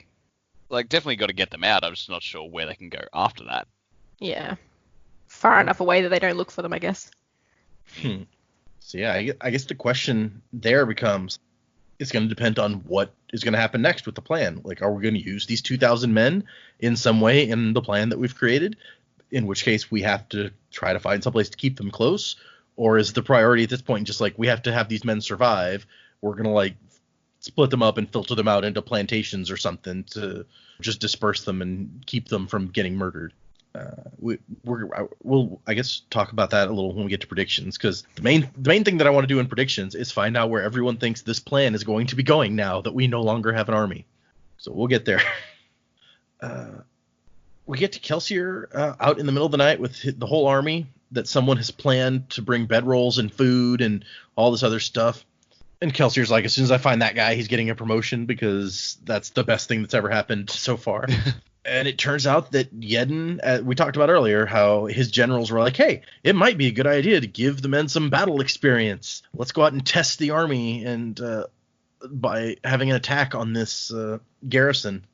Like, definitely got to get them out. I'm just not sure where they can go after that. Yeah. Far enough away that they don't look for them, I guess. So, yeah, I guess the question there becomes, it's going to depend on what is going to happen next with the plan. Like, are we going to use these 2,000 men in some way in the plan that we've created? In which case we have to try to find someplace to keep them close. Or is the priority at this point just like, we have to have these men survive? We're going to like split them up and filter them out into plantations or something to just disperse them and keep them from getting murdered. We'll, I guess, talk about that a little when we get to predictions, because the main thing that I want to do in predictions is find out where everyone thinks this plan is going to be going now that we no longer have an army. So we'll get there. We get to Kelsier out in the middle of the night with the whole army that someone has planned to bring bedrolls and food and all this other stuff. And Kelsier's like, as soon as I find that guy, he's getting a promotion because that's the best thing that's ever happened so far. And it turns out that Yeden, we talked about earlier, how his generals were like, hey, it might be a good idea to give the men some battle experience. Let's go out and test the army and by having an attack on this garrison.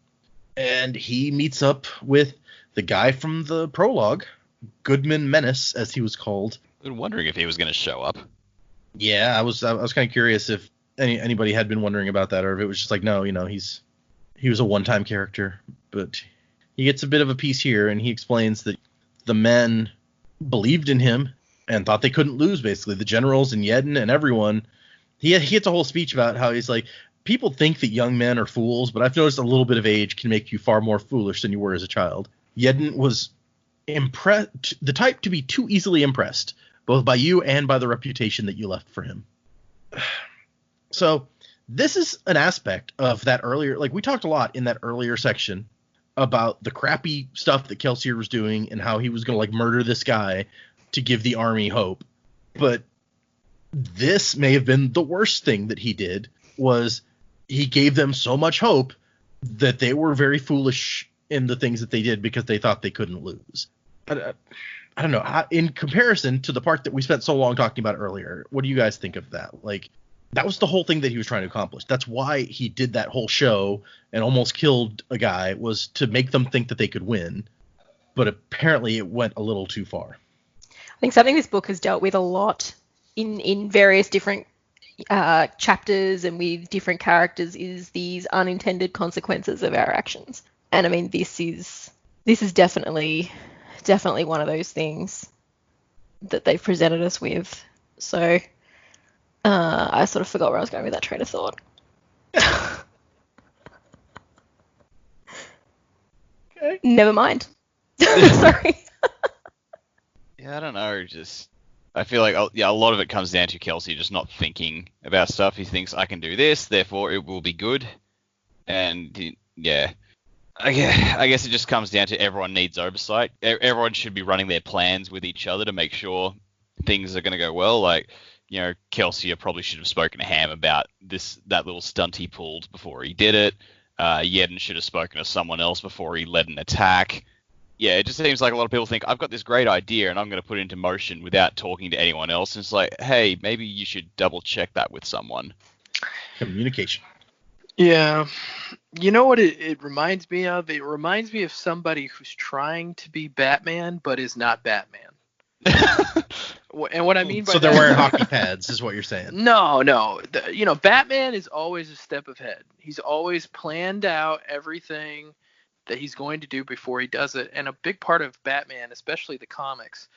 And he meets up with the guy from the prologue, Goodman Menace, as he was called. I've been wondering if he was going to show up. Yeah, I was kind of curious if anybody had been wondering about that, or if it was just like, no, you know, he was a one-time character, but he gets a bit of a piece here, and he explains that the men believed in him and thought they couldn't lose, basically. The generals and Yeden and everyone. He gets a whole speech about how he's like, people think that young men are fools, but I've noticed a little bit of age can make you far more foolish than you were as a child. Yeden was the type to be too easily impressed, both by you and by the reputation that you left for him. So this is an aspect of that earlier, like we talked a lot in that earlier section about the crappy stuff that Kelsier was doing and how he was going to like murder this guy to give the army hope. But this may have been the worst thing that he did, was he gave them so much hope that they were very foolish in the things that they did because they thought they couldn't lose. I don't know. In comparison to the part that we spent so long talking about earlier, what do you guys think of that? Like, that was the whole thing that he was trying to accomplish. That's why he did that whole show and almost killed a guy, was to make them think that they could win. But apparently it went a little too far. I think something this book has dealt with a lot in various different chapters and with different characters is these unintended consequences of our actions. And I mean, this is definitely one of those things that they've presented us with. So I sort of forgot where I was going with that train of thought. Okay. Never mind. Sorry. Yeah, I don't know. Just I feel like a lot of it comes down to Kelsey just not thinking about stuff. He thinks I can do this, therefore it will be good. And yeah, I guess it just comes down to everyone needs oversight. Everyone should be running their plans with each other to make sure things are going to go well. Like, you know, Kelsey probably should have spoken to Ham about that little stunt he pulled before he did it. Yeden should have spoken to someone else before he led an attack. Yeah, it just seems like a lot of people think, I've got this great idea and I'm going to put it into motion without talking to anyone else. And it's like, hey, maybe you should double check that with someone. Communication. Yeah. You know what it reminds me of? It reminds me of somebody who's trying to be Batman but is not Batman. And what I mean by so they're wearing hockey pads is what you're saying. No. Batman is always a step ahead. He's always planned out everything. that he's going to do before he does it. And a big part of Batman, especially the comics,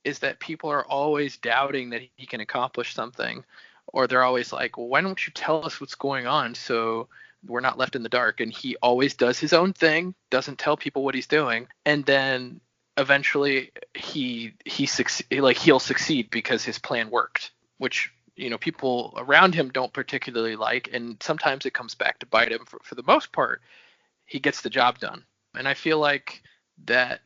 is that people are always doubting that he can accomplish something, or they're always like, well, why don't you tell us what's going on so we're not left in the dark? And he always does his own thing, doesn't tell people what he's doing, and then eventually he'll succeed because his plan worked, which, you know, people around him don't particularly like, and sometimes it comes back to bite him. For the most part, he gets the job done. And I feel like that,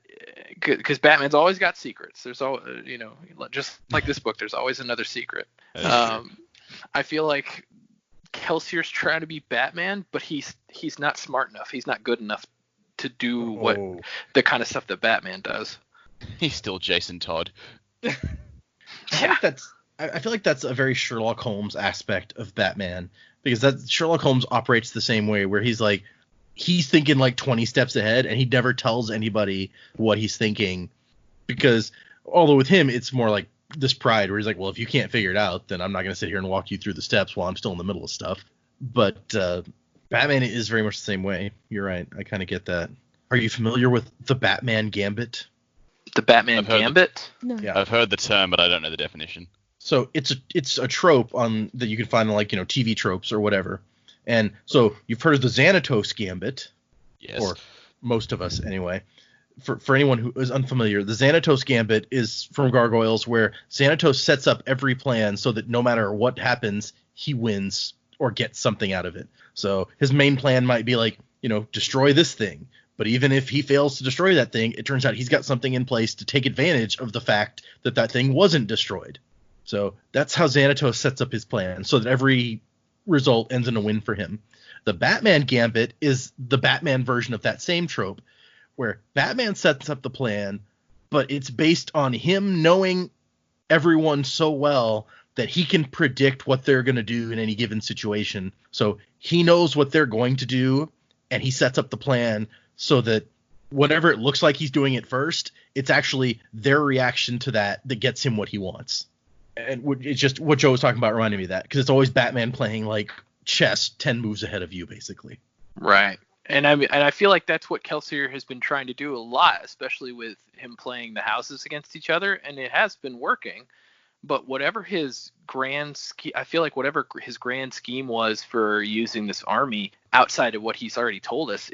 because Batman's always got secrets. There's always, you know, just like this book, there's always another secret. I feel like Kelsier's trying to be Batman, but he's not smart enough. He's not good enough to do the kind of stuff that Batman does. He's still Jason Todd. I feel like that's a very Sherlock Holmes aspect of Batman, because that Sherlock Holmes operates the same way, where he's thinking like 20 steps ahead, and he never tells anybody what he's thinking, because although with him it's more like this pride where he's like, well, if you can't figure it out, then I'm not going to sit here and walk you through the steps while I'm still in the middle of stuff. But Batman is very much the same way. You're right. I kind of get that. Are you familiar with the Batman Gambit? The Batman Gambit? No. Yeah. I've heard the term, but I don't know the definition. So it's a trope that you can find on, like, you know, TV tropes or whatever. And so you've heard of the Xanatos Gambit. Yes. Or most of us anyway. For anyone who is unfamiliar, the Xanatos Gambit is from Gargoyles, where Xanatos sets up every plan so that no matter what happens, he wins or gets something out of it. So his main plan might be like, you know, destroy this thing. But even if he fails to destroy that thing, it turns out he's got something in place to take advantage of the fact that that thing wasn't destroyed. So that's how Xanatos sets up his plan, so that every result ends in a win for him. The Batman Gambit is the Batman version of that same trope, where Batman sets up the plan, but it's based on him knowing everyone so well that he can predict what they're going to do in any given situation. So he knows what they're going to do, and he sets up the plan so that whatever it looks like he's doing at first, it's actually their reaction to that gets him what he wants. And it's just what Joe was talking about reminded me of that, because it's always Batman playing like chess 10 moves ahead of you, basically. Right. And I feel like that's what Kelsier has been trying to do a lot, especially with him playing the houses against each other, and it has been working. But whatever his grand scheme, I feel like whatever his grand scheme was for using this army outside of what he's already told us,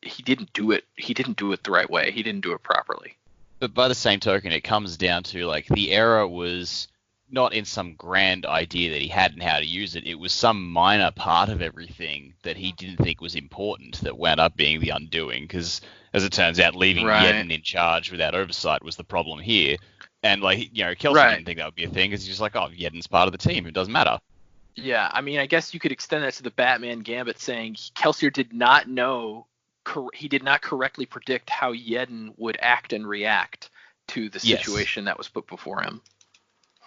he didn't do it. He didn't do it the right way. He didn't do it properly. But by the same token, it comes down to, like, the error was not in some grand idea that he had and how to use it. It was some minor part of everything that he didn't think was important that wound up being the undoing. Because, as it turns out, leaving Yeden in charge without oversight was the problem here. And, like, you know, Kelsier didn't think that would be a thing, because he's just like, oh, Yeden's part of the team. It doesn't matter. Yeah, I mean, I guess you could extend that to the Batman Gambit, saying Kelsier did not know, he did not correctly predict how Yeden would act and react to the situation that was put before him.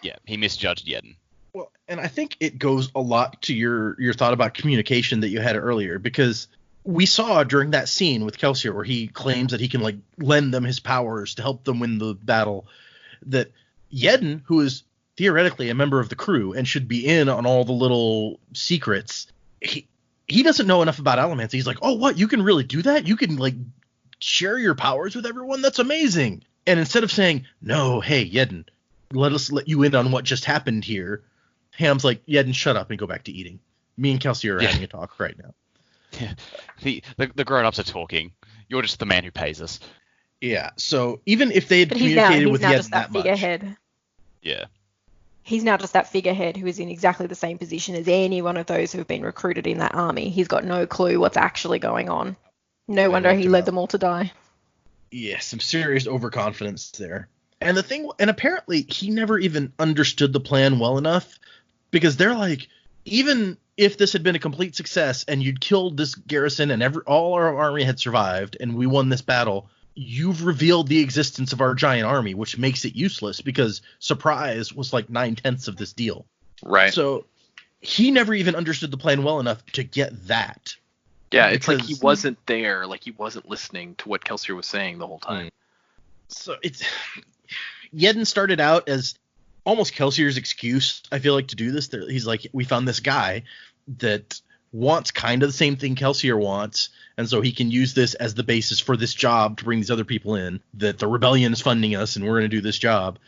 Yeah, he misjudged Yeden. Well, and I think it goes a lot to your thought about communication that you had earlier, because we saw during that scene with Kelsier where he claims that he can, like, lend them his powers to help them win the battle, that Yeden, who is theoretically a member of the crew and should be in on all the little secrets, he doesn't know enough about Allomancy. He's like, oh, what? You can really do that? You can, like, share your powers with everyone? That's amazing. And instead of saying, no, hey, Yeden, let us let you in on what just happened here, Ham's like, Yeden, shut up and go back to eating. Me and Kelsier are having a talk right now. Yeah. The grown-ups are talking. You're just the man who pays us. Yeah, so even if they had communicated with Yeden that much. Figurehead. Yeah. He's now just that figurehead who is in exactly the same position as any one of those who have been recruited in that army. He's got no clue what's actually going on. No wonder he led them all to die. Yeah, some serious overconfidence there. And apparently he never even understood the plan well enough, because they're like, even if this had been a complete success and you'd killed this garrison and all our army had survived and we won this battle, you've revealed the existence of our giant army, which makes it useless, because surprise was like 9/10 of this deal. Right. So he never even understood the plan well enough to get that. Yeah, it's like he wasn't there, like he wasn't listening to what Kelsier was saying the whole time. So Yeden started out as almost Kelsier's excuse, I feel like, to do this. He's like, we found this guy that wants kind of the same thing Kelsier wants, and so he can use this as the basis for this job to bring these other people in, that the rebellion is funding us and we're going to do this job.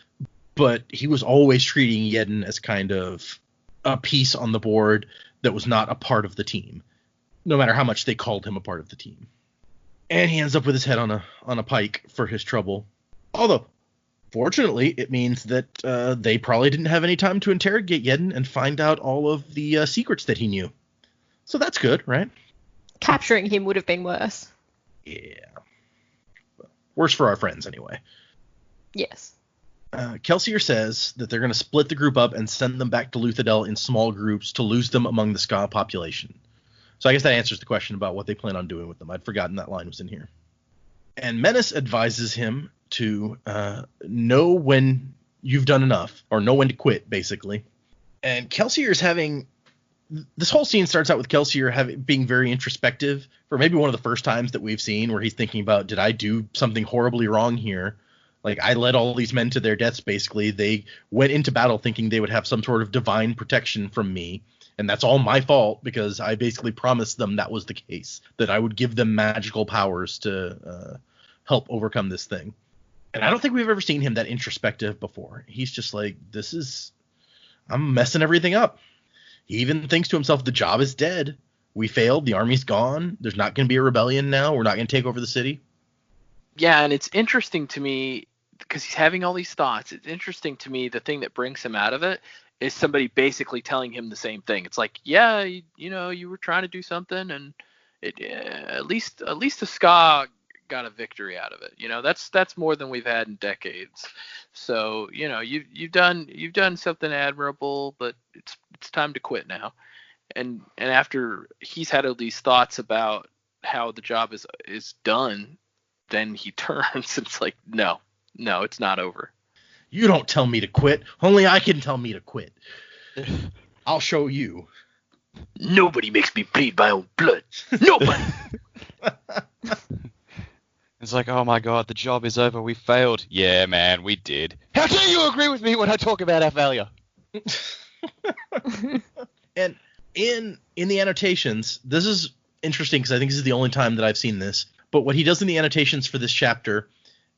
But he was always treating Yeden as kind of a piece on the board that was not a part of the team, no matter how much they called him a part of the team. And he ends up with his head on a pike for his trouble. Although, fortunately, it means that they probably didn't have any time to interrogate Yeden and find out all of the secrets that he knew. So that's good, right? Capturing him would have been worse. Yeah. Worse for our friends, anyway. Yes. Kelsier says that they're going to split the group up and send them back to Luthadel in small groups to lose them among the skaa population. So I guess that answers the question about what they plan on doing with them. I'd forgotten that line was in here. And Menace advises him to know when you've done enough, or know when to quit, basically. And Kelsier is having... This whole scene starts out with Kelsier being very introspective for maybe one of the first times that we've seen, where he's thinking about, did I do something horribly wrong here? Like, I led all these men to their deaths, basically. They went into battle thinking they would have some sort of divine protection from me, and that's all my fault because I basically promised them that was the case, that I would give them magical powers to help overcome this thing. And I don't think we've ever seen him that introspective before. He's just like, I'm messing everything up. He even thinks to himself, the job is dead. We failed. The army's gone. There's not going to be a rebellion now. We're not going to take over the city. Yeah, and it's interesting to me because he's having all these thoughts. It's interesting to me, the thing that brings him out of it is somebody basically telling him the same thing. It's like, yeah, you were trying to do something, and at least the skaa got a victory out of it. That's more than we've had in decades. So you've done something admirable, but it's time to quit now. And after he's had all these thoughts about how the job is done, then he turns and it's like, no, it's not over. You don't tell me to quit. Only I can tell me to quit. I'll show you. Nobody makes me bleed my own blood. Nobody. It's like, oh my god, the job is over. We failed. Yeah, man, we did. How dare you agree with me when I talk about our failure? And in the annotations, this is interesting because I think this is the only time that I've seen this. But what he does in the annotations for this chapter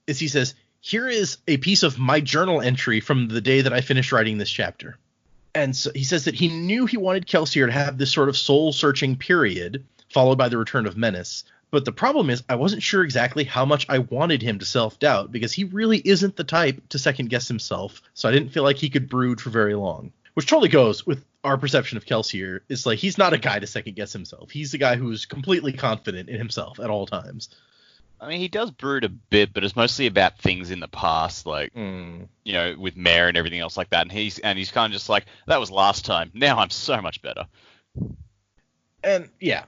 is he says, here is a piece of my journal entry from the day that I finished writing this chapter. And so he says that he knew he wanted Kelsier to have this sort of soul-searching period, followed by the return of Menace. But the problem is I wasn't sure exactly how much I wanted him to self-doubt, because he really isn't the type to second-guess himself, so I didn't feel like he could brood for very long. Which totally goes with our perception of Kelsier. It's like, he's not a guy to second-guess himself. He's the guy who's completely confident in himself at all times. I mean, he does brood a bit, but it's mostly about things in the past, like, with Mare and everything else like that. And he's kind of just like, that was last time. Now I'm so much better. And, yeah,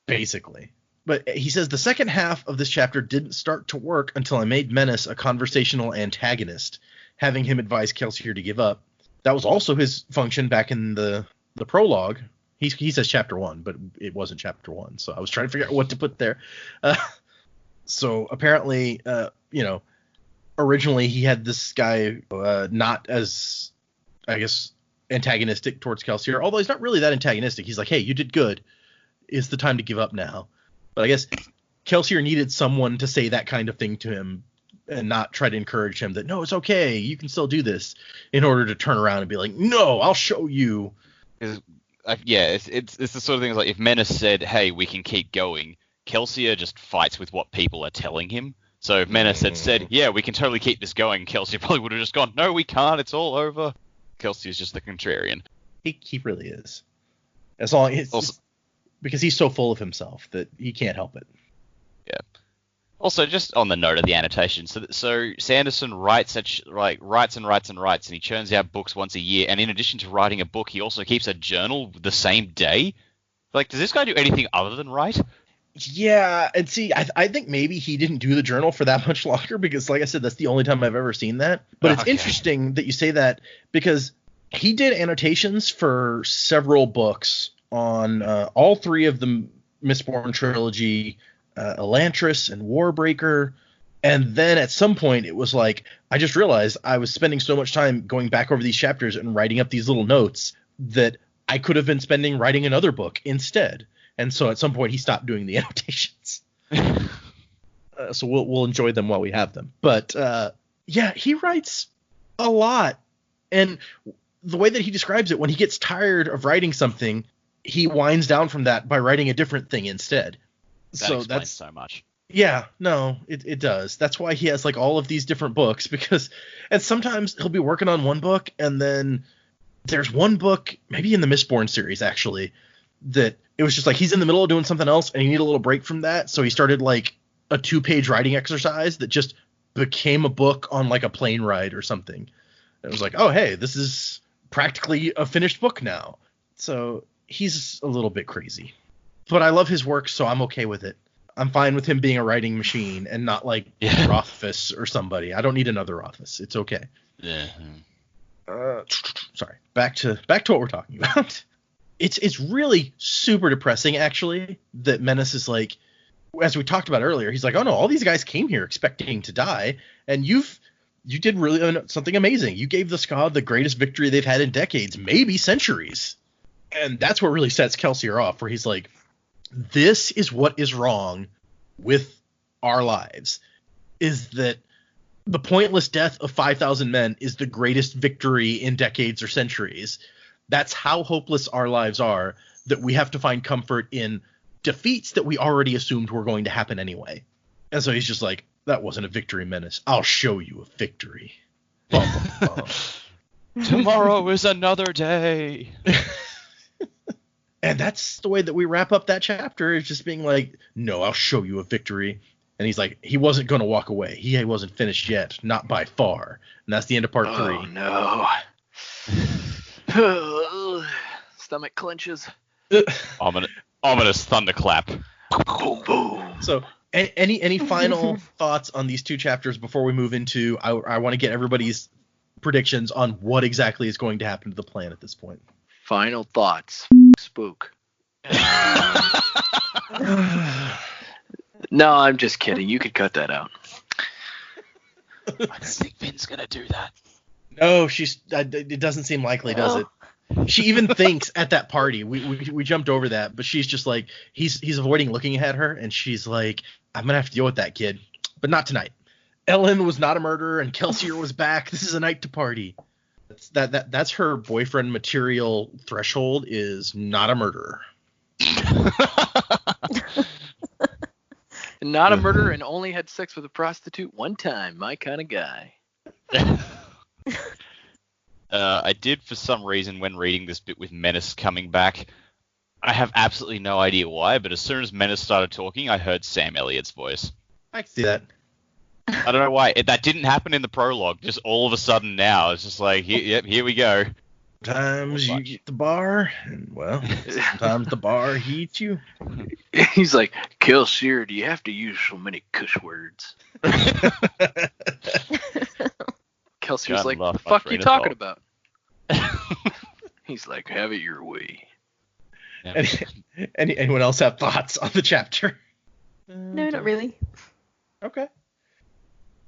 basically. But he says the second half of this chapter didn't start to work until I made Menace a conversational antagonist, having him advise Kelsier to give up. That was also his function back in the prologue. He says chapter 1, but it wasn't chapter 1, so I was trying to figure out what to put there. So apparently, originally he had this guy not as, I guess, antagonistic towards Kelsier, although he's not really that antagonistic. He's like, hey, you did good. It's the time to give up now. But I guess Kelsier needed someone to say that kind of thing to him and not try to encourage him that, no, it's okay, you can still do this, in order to turn around and be like, no, I'll show you. It's the sort of thing like if Menace said, hey, we can keep going, Kelsier just fights with what people are telling him. So if Menace had said, yeah, we can totally keep this going, Kelsier probably would have just gone, no, we can't, it's all over. Kelsier's just the contrarian. He really is. As long as because he's so full of himself that he can't help it. Yeah. Also, just on the note of the annotation, so Sanderson writes and he churns out books once a year, and in addition to writing a book, he also keeps a journal the same day. Like, does this guy do anything other than write? Yeah, and see, I think maybe he didn't do the journal for that much longer because, like I said, that's the only time I've ever seen that. But it's interesting that you say that because he did annotations for several books on all three of the Mistborn trilogy, Elantris and Warbreaker. And then at some point it was like, I just realized I was spending so much time going back over these chapters and writing up these little notes that I could have been spending writing another book instead. And so at some point he stopped doing the annotations. So we'll enjoy them while we have them. But yeah, he writes a lot. And the way that he describes it, when he gets tired of writing something, he winds down from that by writing a different thing instead. That explains so much. Yeah, no, it does. That's why he has like all of these different books, and sometimes he'll be working on one book, and then there's one book, maybe in the Mistborn series actually, that it was just like he's in the middle of doing something else and he needed a little break from that, so he started like a 2-page writing exercise that just became a book on like a plane ride or something. And it was like, oh hey, this is practically a finished book now. So he's a little bit crazy, but I love his work, so I'm okay with it. I'm fine with him being a writing machine and not like Rothfuss or somebody. I don't need another Rothfuss. It's okay. Yeah. Sorry. Back to what we're talking about. It's really super depressing, actually, that Menace is like, as we talked about earlier, he's like, oh no, all these guys came here expecting to die, and you did really something amazing. You gave the skaa the greatest victory they've had in decades, maybe centuries. And that's what really sets Kelsier off, where he's like, this is what is wrong with our lives, is that the pointless death of 5,000 men is the greatest victory in decades or centuries. That's how hopeless our lives are, that we have to find comfort in defeats that we already assumed were going to happen anyway. And so he's just like, that wasn't a victory, Menace. I'll show you a victory. Tomorrow is another day. And that's the way that we wrap up that chapter, is just being like, no, I'll show you a victory. And he's like, he wasn't going to walk away. He wasn't finished yet, not by far. And that's the end of part 3. Oh, no. Stomach clenches. Ominous thunderclap. Boom, boom. So any final thoughts on these 2 chapters before we move into, I want to get everybody's predictions on what exactly is going to happen to the plan at this point. Final thoughts. Spook. No, I'm just kidding. You could cut that out. I don't think Finn's gonna do that. No, it doesn't seem likely, does it? She even thinks at that party, we jumped over that, but she's just like, he's avoiding looking at her, and she's like, I'm gonna have to deal with that kid, but not tonight. Ellen was not a murderer, and Kelsier was back. This is a night to party. That's her boyfriend material threshold, is not a murderer. Not a murderer, and only had sex with a prostitute one time. My kind of guy. I did, for some reason, when reading this bit with Menace coming back, I have absolutely no idea why, but as soon as Menace started talking, I heard Sam Elliott's voice. I can see that. I don't know why. That didn't happen in the prologue. Just all of a sudden now, it's just like, here we go. Sometimes you get the bar, and, well, sometimes the bar heats you. He's like, Kelsier, do you have to use so many cuss words? Kelsier's like, what the fuck you talking about? He's like, have it your way. Yeah. Anyone else have thoughts on the chapter? No, not really. Okay.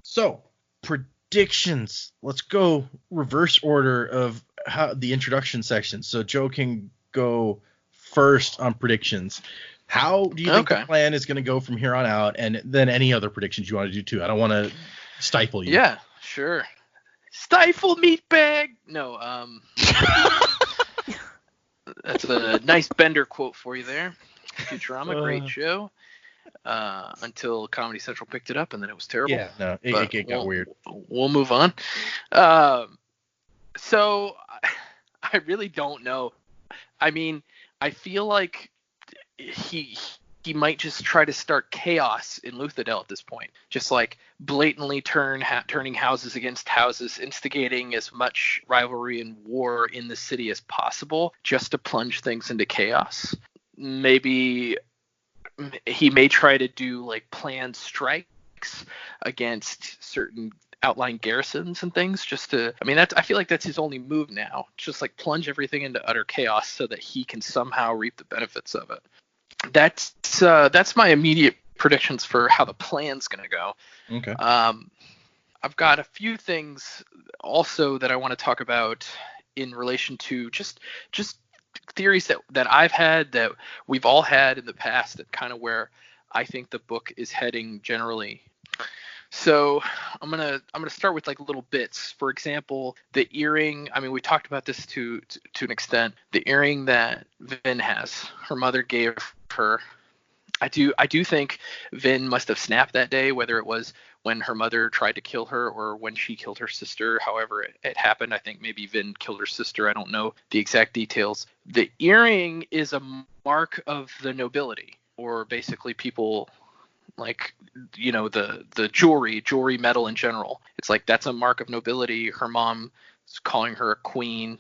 So, predictions. Let's go reverse order of how the introduction section. So Joe can go first on predictions. How do you think the plan is going to go from here on out, and then any other predictions you want to do too? I don't want to stifle you. Yeah, sure. Stifle meatbag. No, that's a nice Bender quote for you there. Futurama, great show. Until Comedy Central picked it up, and then it was terrible. Yeah, no, it got weird. We'll move on. So I really don't know. I mean, I feel like he might just try to start chaos in Luthadel at this point. Just like blatantly turning houses against houses, instigating as much rivalry and war in the city as possible, just to plunge things into chaos. Maybe he may try to do like planned strikes against certain outlying garrisons and things, just to, I mean, I feel like that's his only move now. Just like plunge everything into utter chaos so that he can somehow reap the benefits of it. That's my immediate predictions for how the plan's going to go. Okay. I've got a few things also that I want to talk about in relation to just theories that I've had, that we've all had in the past, that kind of where I think the book is heading generally. So I'm gonna start with like little bits. For example, the earring. I mean, we talked about this to an extent. The earring that Vin has, her mother gave her. I do think Vin must have snapped that day, whether it was when her mother tried to kill her or when she killed her sister. However it happened, I think maybe Vin killed her sister. I don't know the exact details. The earring is a mark of the nobility, or basically people like, you know, the jewelry metal in general. It's like that's a mark of nobility. Her mom is calling her a queen.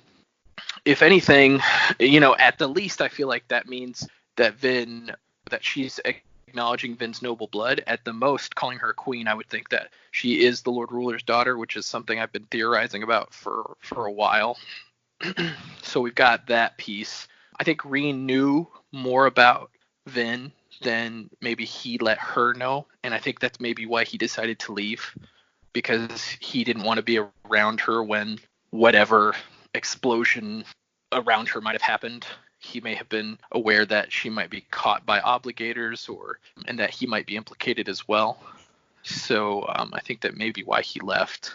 If anything, you know, at the least, I feel like that means that she's acknowledging Vin's noble blood. At the most, calling her a queen, I would think that she is the Lord Ruler's daughter, which is something I've been theorizing about for a while. So we've got that piece. I think Reen knew more about Vin than maybe he let her know, and I think that's maybe why he decided to leave, because he didn't want to be around her when whatever explosion around her might have happened. He may have been aware that she might be caught by obligators, and that he might be implicated as well. So I think that may be why he left.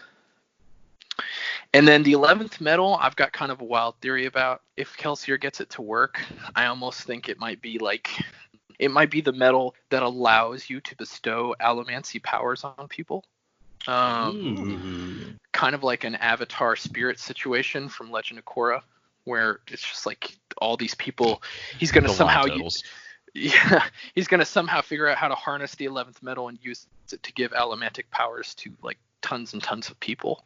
And then the 11th metal, I've got kind of a wild theory about. If Kelsier gets it to work, I almost think it might be the metal that allows you to bestow allomancy powers on people. Kind of like an Avatar spirit situation from Legend of Korra, where it's just like all these people, he's going to somehow he's going to somehow figure out how to harness the 11th metal and use it to give allomantic powers to like tons and tons of people.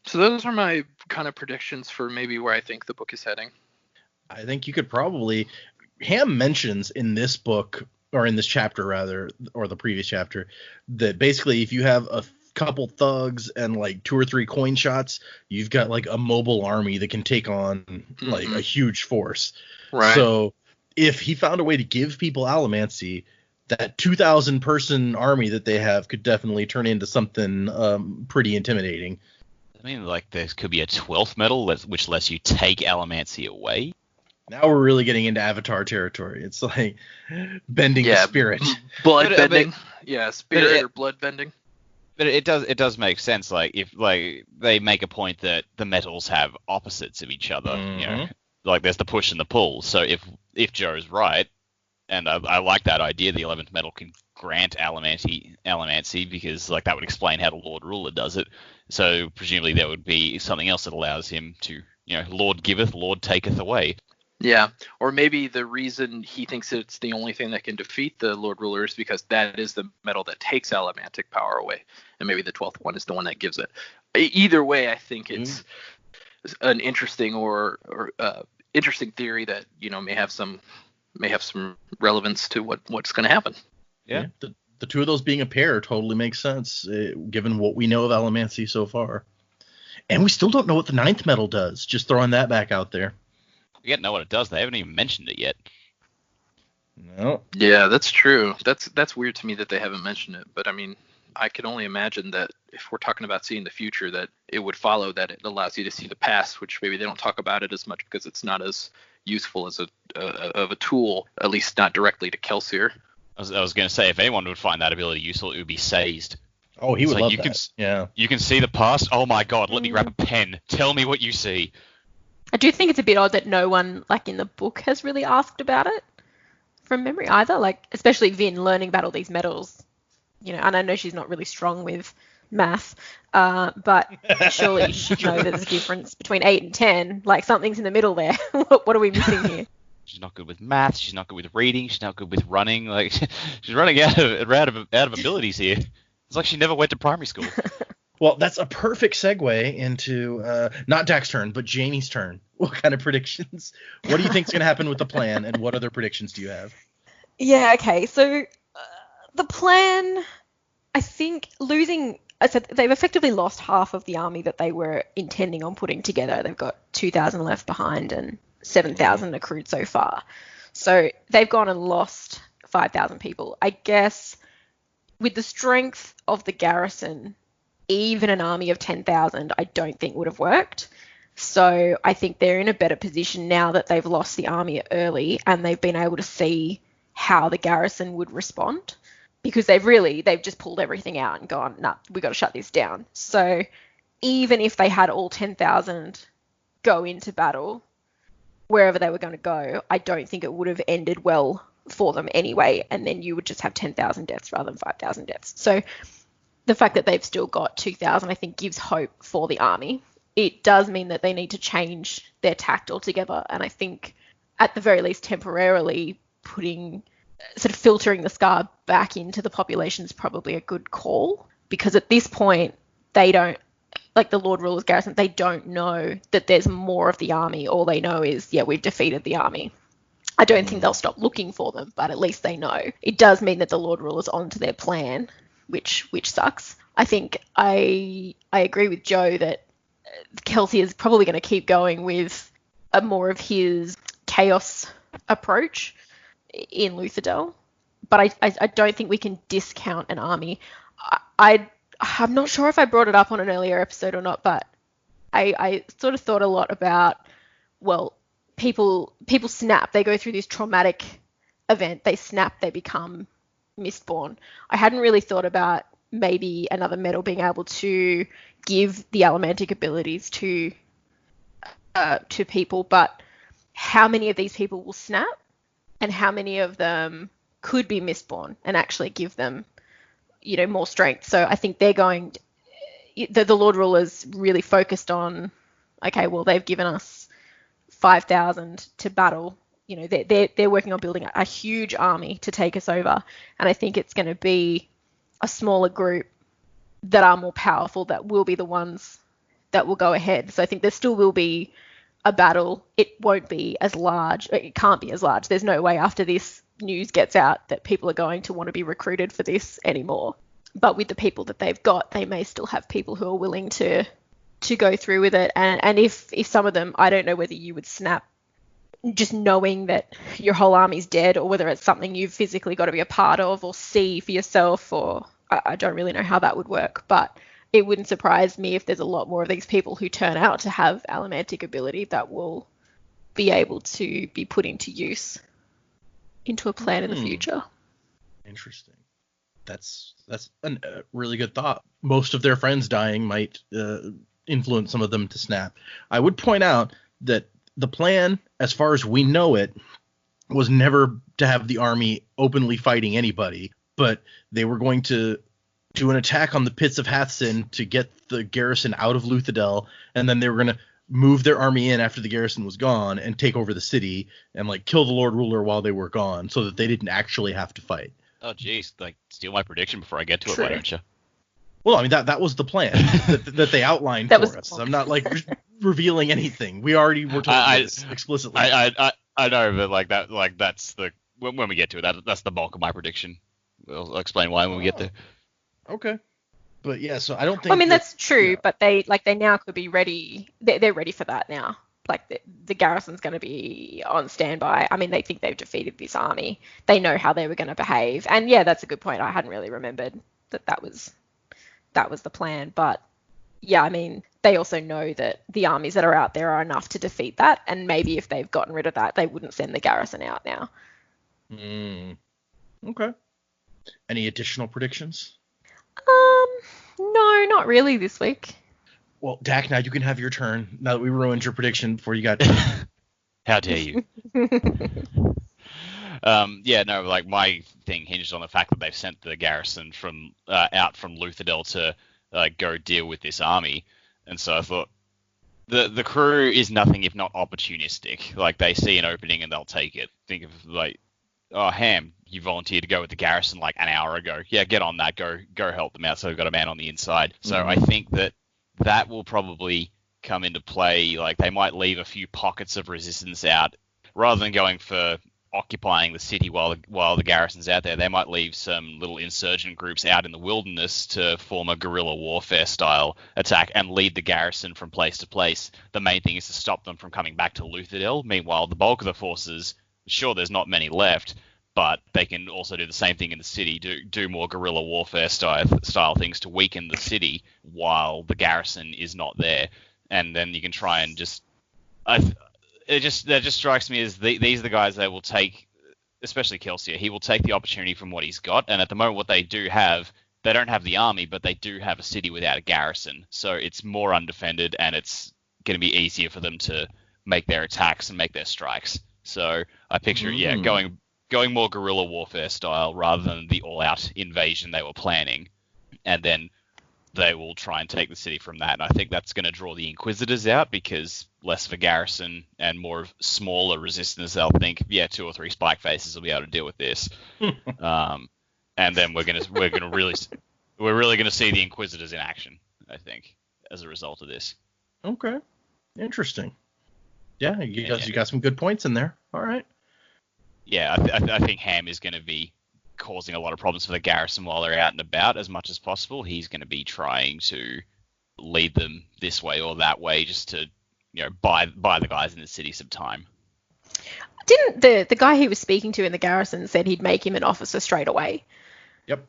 So those are my kind of predictions for maybe where I think the book is heading. I think you could probably, Ham mentions in this book, or in this chapter rather, or the previous chapter, that basically if you have a couple thugs and like 2 or 3 coin shots, you've got like a mobile army that can take on like a huge force. Right. So if he found a way to give people allomancy, that 2,000 person army that they have could definitely turn into something pretty intimidating. I mean, like, there could be a 12th metal which lets you take allomancy away. Now we're really getting into Avatar territory. It's like bending the spirit. Blood bending. Spirit or blood bending. But it does make sense. Like, if like they make a point that the metals have opposites of each other, you know, like there's the push and the pull. So if Joe's right, and I like that idea, the 11th metal can grant allomancy, because like that would explain how the Lord Ruler does it. So presumably there would be something else that allows him to, you know, Lord giveth, Lord taketh away. Yeah, or maybe the reason he thinks it's the only thing that can defeat the Lord Ruler is because that is the metal that takes allomantic power away, and maybe the 12th one is the one that gives it. Either way, I think it's an interesting interesting theory that, you know, may have some relevance to what's going to happen. Yeah. The two of those being a pair totally makes sense, given what we know of allomancy so far. And we still don't know what the 9th metal does. Just throwing that back out there. We don't know what it does. They haven't even mentioned it yet. No. Yeah, that's true. That's weird to me that they haven't mentioned it. But I mean, I can only imagine that if we're talking about seeing the future, that it would follow that it allows you to see the past, which maybe they don't talk about it as much because it's not as useful as a tool, at least not directly to Kelsier. I was going to say, if anyone would find that ability useful, it would be Sazed. Oh, he would love you that. You can see the past. Oh my God, let me grab a pen. Tell me what you see. I do think it's a bit odd that no one, like in the book, has really asked about it from memory either. Like, especially Vin learning about all these metals, you know. And I know she's not really strong with math, but surely she should know there's a difference between 8 and 10. Like, something's in the middle there. What are we missing here? She's not good with math. She's not good with reading. She's not good with running. Like, she's running out of abilities here. It's like she never went to primary school. Well, that's a perfect segue into not Dak's turn, but Janie's turn. What kind of predictions? What do you think is going to happen with the plan, and what other predictions do you have? Yeah, okay. So the plan, I think, I said they've effectively lost half of the army that they were intending on putting together. They've got 2,000 left behind and 7,000 accrued so far. So they've gone and lost 5,000 people. I guess with the strength of the garrison, even an army of 10,000 I don't think would have worked. So I think they're in a better position now that they've lost the army early and they've been able to see how the garrison would respond, because they've just pulled everything out and gone, nah, we got to shut this down. So even if they had all 10,000 go into battle, wherever they were going to go, I don't think it would have ended well for them anyway, and then you would just have 10,000 deaths rather than 5,000 deaths. So the fact that they've still got 2,000, I think, gives hope for the army. It does mean that they need to change their tact altogether, and I think at the very least temporarily filtering the skaa back into the population is probably a good call, because at this point they don't, like the Lord Ruler's garrison, they don't know that there's more of the army. All they know is, yeah, we've defeated the army. I don't think they'll stop looking for them, but at least they know. It does mean that the Lord Ruler's onto their plan, which sucks. I think I agree with Joe that Kelsey is probably going to keep going with a more of his chaos approach in Luthadel, but I don't think we can discount an army. I'm not sure if I brought it up on an earlier episode or not, but I sort of thought a lot about, well, people snap. They go through this traumatic event. They snap. They become Mistborn. I hadn't really thought about maybe another metal being able to give the Allomantic abilities to people, but how many of these people will snap, and how many of them could be Mistborn and actually give them, more strength. So I think they're going. The Lord Ruler's really focused on, okay, well, they've given us 5,000 to battle. They're working on building a huge army to take us over, and I think it's going to be a smaller group that are more powerful that will be the ones that will go ahead. So I think there still will be a battle. It won't be as large. It can't be as large. There's no way after this news gets out that people are going to want to be recruited for this anymore. But with the people that they've got, they may still have people who are willing to go through with it. And if some of them, I don't know whether you would snap just knowing that your whole army's dead, or whether it's something you've physically got to be a part of or see for yourself, or I don't really know how that would work. But it wouldn't surprise me if there's a lot more of these people who turn out to have Allomantic ability that will be able to be put into use into a plan in the future. Interesting. That's a really good thought. Most of their friends dying might influence some of them to snap. I would point out that the plan, as far as we know it, was never to have the army openly fighting anybody, but they were going to do an attack on the pits of Hathsin to get the garrison out of Luthadel, and then they were going to move their army in after the garrison was gone and take over the city and kill the Lord Ruler while they were gone, so that they didn't actually have to fight. Oh, geez, steal my prediction before I get to it, why don't you? Well, I mean, that was the plan that they outlined for us. I'm not revealing anything. We already were told this explicitly. I know, but that's the when we get to it, that's the bulk of my prediction. I'll explain why when we get there. Okay. But yeah, so I don't think. Well, I mean, that's true, yeah. But they now could be ready. They're ready for that now. The garrison's going to be on standby. I mean, they think they've defeated this army. They know how they were going to behave. And yeah, that's a good point. I hadn't really remembered that was the plan. But yeah, I mean, they also know that the armies that are out there are enough to defeat that. And maybe if they've gotten rid of that, they wouldn't send the garrison out now. Okay. Any additional predictions? No, not really this week. Well, Dak, now you can have your turn. Now that we ruined your prediction before you got. How dare you? My thing hinged on the fact that they've sent the garrison from out from Luthadel to go deal with this army, and so I thought the crew is nothing if not opportunistic. They see an opening and they'll take it. Think of oh, Ham, you volunteered to go with the garrison an hour ago. Yeah, get on that. Go help them out. So we've got a man on the inside. So I think that will probably come into play. They might leave a few pockets of resistance out rather than going for occupying the city while the garrison's out there. They might leave some little insurgent groups out in the wilderness to form a guerrilla warfare style attack and lead the garrison from place to place. The main thing is to stop them from coming back to Luthadel. Meanwhile, the bulk of the forces, sure, there's not many left, but they can also do the same thing in the city, do more guerrilla warfare style things to weaken the city while the garrison is not there. and then you can try and just. That just strikes me as these are the guys that will take, especially Kelsier. He will take the opportunity from what he's got, and at the moment, what they do have, they don't have the army, but they do have a city without a garrison, so it's more undefended, and it's going to be easier for them to make their attacks and make their strikes. So I picture, going more guerrilla warfare style rather than the all-out invasion they were planning, and then they will try and take the city from that. And I think that's going to draw the Inquisitors out because less of a garrison and more of smaller resistance. They'll think, 2 or 3 spike faces will be able to deal with this. And then we're really going to see the Inquisitors in action, I think, as a result of this. Okay, interesting. Yeah, you got some good points in there. All right. Yeah, I think Ham is going to be causing a lot of problems for the garrison while they're out and about as much as possible. He's going to be trying to lead them this way or that way just to, buy the guys in the city some time. Didn't the guy he was speaking to in the garrison said he'd make him an officer straight away? Yep.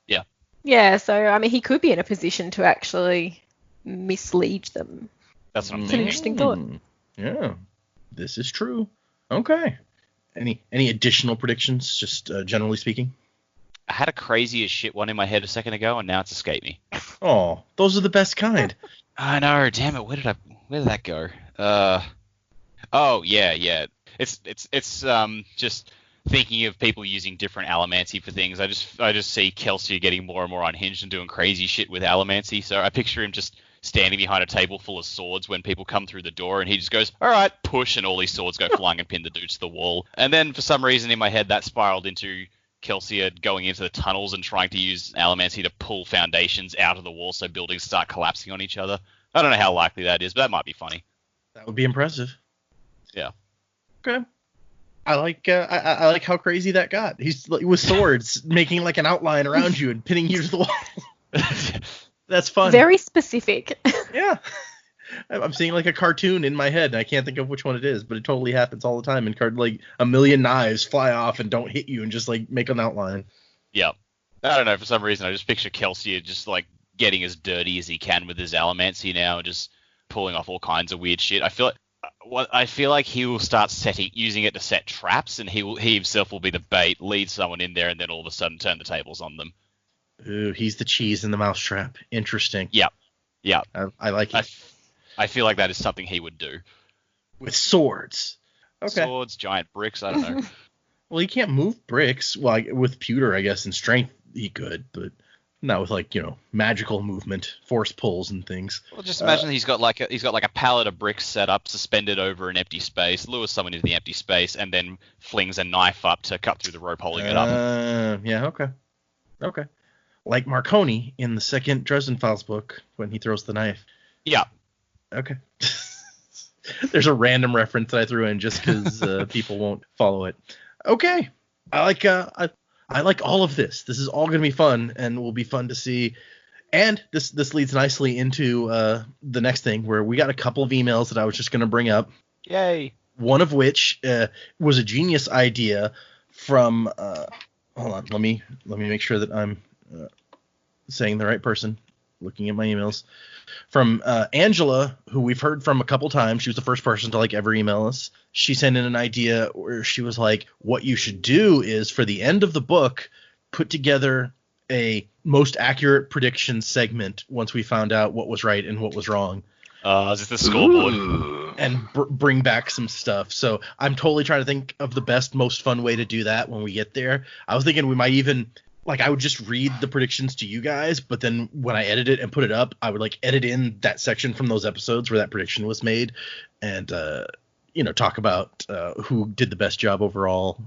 Yeah. Yeah, so, I mean, he could be in a position to actually mislead them. That's what I'm It's an thinking. interesting thought. Yeah, this is true. Okay. Any additional predictions, just generally speaking? I had a crazy as shit one in my head a second ago, and now it's escaped me. Oh, those are the best kind. I know, damn it, where did that go? Oh, yeah. It's just thinking of people using different allomancy for things. I just see Kelsier getting more and more unhinged and doing crazy shit with allomancy, so I picture him just standing behind a table full of swords when people come through the door, and he just goes, all right, push, and all these swords go flying and pin the dudes to the wall. And then for some reason in my head that spiraled into Kelsier going into the tunnels and trying to use allomancy to pull foundations out of the wall so buildings start collapsing on each other. I don't know how likely that is, but that might be funny. That would be impressive. Yeah. Okay. I like how crazy that got. He's with swords making like an outline around you and pinning you to the wall. That's fun. Very specific. Yeah. I'm seeing like a cartoon in my head, and I can't think of which one it is, but it totally happens all the time. And like a million knives fly off and don't hit you and just like make an outline. Yeah. I don't know, for some reason I just picture Kelsier just like getting as dirty as he can with his allomancy now and just pulling off all kinds of weird shit. I feel like he will start using it to set traps, and he himself will be the bait, lead someone in there, and then all of a sudden turn the tables on them. Ooh, he's the cheese in the mousetrap. Interesting. Yeah. I like it. I feel like that is something he would do. With swords. Okay. Swords, giant bricks, I don't know. Well, he can't move bricks. Well, with Pewter, I guess, in strength he could, but not with like, magical movement, force pulls and things. Well, just imagine he's got like a pallet of bricks set up, suspended over an empty space, lures someone into the empty space, and then flings a knife up to cut through the rope holding it up. Yeah, okay. Like Marconi in the second Dresden Files book when he throws the knife. Yeah. Okay. There's a random reference that I threw in just because people won't follow it. Okay. I like all of this. This is all going to be fun and will be fun to see. And this leads nicely into the next thing where we got a couple of emails that I was just going to bring up. Yay. One of which was a genius idea from hold on, let me make sure that I'm saying the right person. Looking at my emails from Angela, who we've heard from a couple times. She was the first person to ever email us. She sent in an idea where she was like, what you should do is for the end of the book, put together a most accurate prediction segment once we found out what was right and what was wrong. Is this the scoreboard? And bring back some stuff. So I'm totally trying to think of the best, most fun way to do that when we get there. I was thinking we might even I would just read the predictions to you guys, but then when I edit it and put it up, I would edit in that section from those episodes where that prediction was made and, talk about who did the best job overall.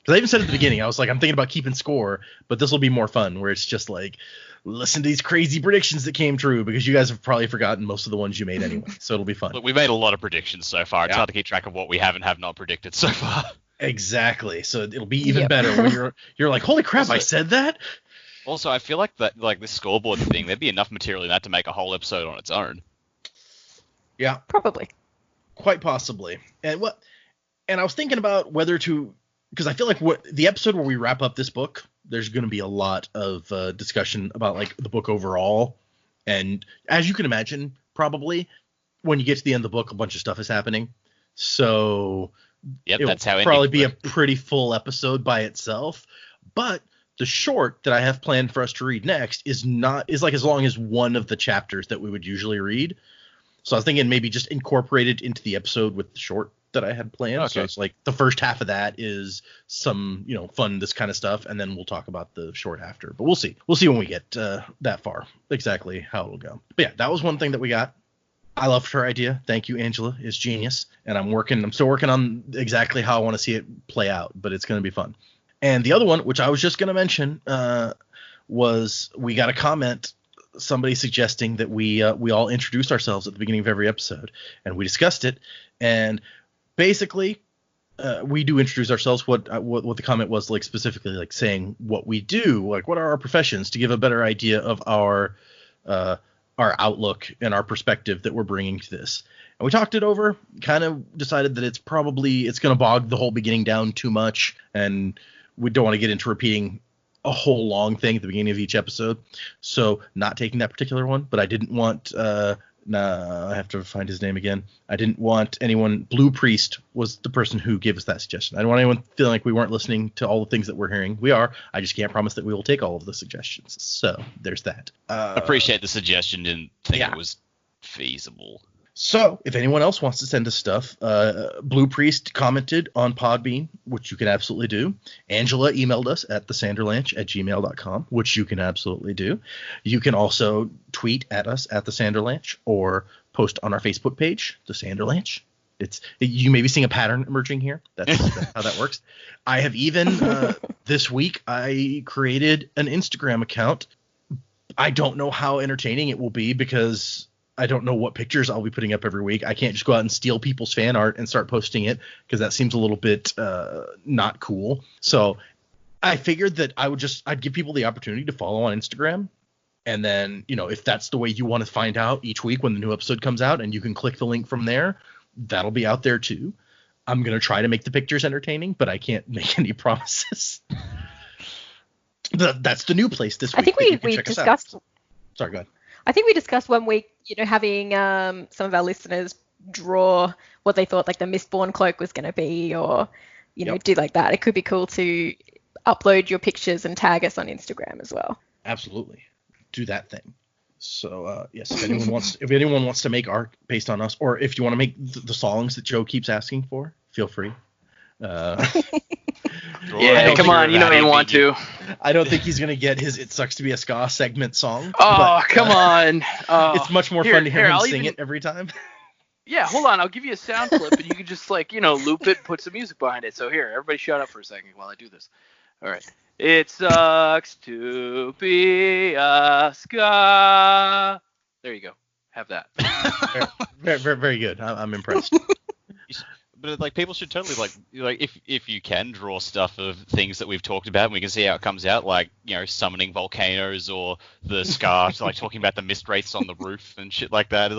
Because I even said at the beginning, I was like, I'm thinking about keeping score, but this will be more fun where it's just listen to these crazy predictions that came true because you guys have probably forgotten most of the ones you made anyway. So it'll be fun. Look, we made a lot of predictions so far. It's hard to keep track of what we have not predicted so far. Exactly. So it'll be even better when you're like, holy crap, I said that. Also, I feel like that this scoreboard thing, there'd be enough material in that to make a whole episode on its own. Yeah. Probably. Quite possibly. And I was thinking about whether to, because I feel like the episode where we wrap up this book, there's going to be a lot of discussion about the book overall. And as you can imagine, probably when you get to the end of the book, a bunch of stuff is happening. So Yep, it that's how will probably endings be a work. pretty full episode by itself. But the short that I have planned for us to read next is like as long as one of the chapters that we would usually read. So I was thinking maybe just incorporate it into the episode with the short that I had planned. So Okay. it's like the first half of that is some, fun, this kind of stuff. And then we'll talk about the short after. But we'll see. We'll see when we get that far exactly how it'll go. But yeah, that was one thing that we got. I loved her idea. Thank you, Angela. It's genius. And I'm still working on exactly how I want to see it play out. But it's going to be fun. And the other one, which I was just going to mention, was we got a comment, somebody suggesting that we all introduce ourselves at the beginning of every episode, and we discussed it. And basically, we do introduce ourselves. What the comment was, like, specifically, like saying what we do, like what are our professions, to give a better idea of our outlook and our perspective that we're bringing to this. And we talked it over, kind of decided that it's going to bog the whole beginning down too much, and we don't want to get into repeating a whole long thing at the beginning of each episode. So not taking that particular one, but I didn't want I have to find his name again. I didn't want anyone. Blue Priest was the person who gave us that suggestion. I don't want anyone feeling like we weren't listening to all the things that we're hearing. We are. I just can't promise that we will take all of the suggestions. So there's that. Appreciate the suggestion. Didn't think yeah. it was feasible. So if anyone else wants to send us stuff, Blue Priest commented on Podbean, which you can absolutely do. Angela emailed us at thesanderlanche@gmail.com, which you can absolutely do. You can also tweet at us at thesanderlanche, or post on our Facebook page, the Sanderlanche. You may be seeing a pattern emerging here. That's how that works. I have even this week I created an Instagram account. I don't know how entertaining it will be, because I don't know what pictures I'll be putting up every week. I can't just go out and steal people's fan art and start posting it, because that seems a little bit not cool. So I figured that I'd give people the opportunity to follow on Instagram. And then, if that's the way you want to find out each week when the new episode comes out, and you can click the link from there, that'll be out there too. I'm going to try to make the pictures entertaining, but I can't make any promises. That's the new place this week. I think we discussed. Sorry, go ahead. I think we discussed one week, having some of our listeners draw what they thought like the Mistborn cloak was going to be, or do like that. It could be cool to upload your pictures and tag us on Instagram as well. Absolutely, do that thing. So yes, if anyone wants to make art based on us, or if you want to make the songs that Joe keeps asking for, feel free. Yeah, come on, you know you want to. I don't think he's gonna get his "It Sucks to Be a Ska" segment song. Oh, come on! It's much more fun to hear him I'll sing it every time. Yeah, hold on. I'll give you a sound clip, and you can just loop it, put some music behind it. So here, everybody, shut up for a second while I do this. All right. It sucks to be a ska. There you go. Have that. Very, very, very good. I'm impressed. But people should totally if you can draw stuff of things that we've talked about, and we can see how it comes out, summoning volcanoes, or the skaa, talking about the mist wraiths on the roof and shit like that.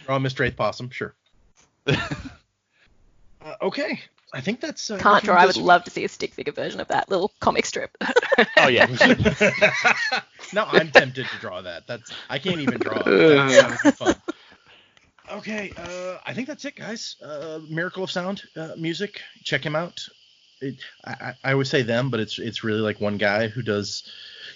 Draw a mist wraith possum, sure. Okay, I think that's. Can't draw. I would love to see a stick figure version of that little comic strip. Oh yeah. No, I'm tempted to draw that. I can't even draw it. That would be fun. Okay, I think that's it, guys. Miracle of Sound music. Check him out. I would say them, but it's really one guy who does.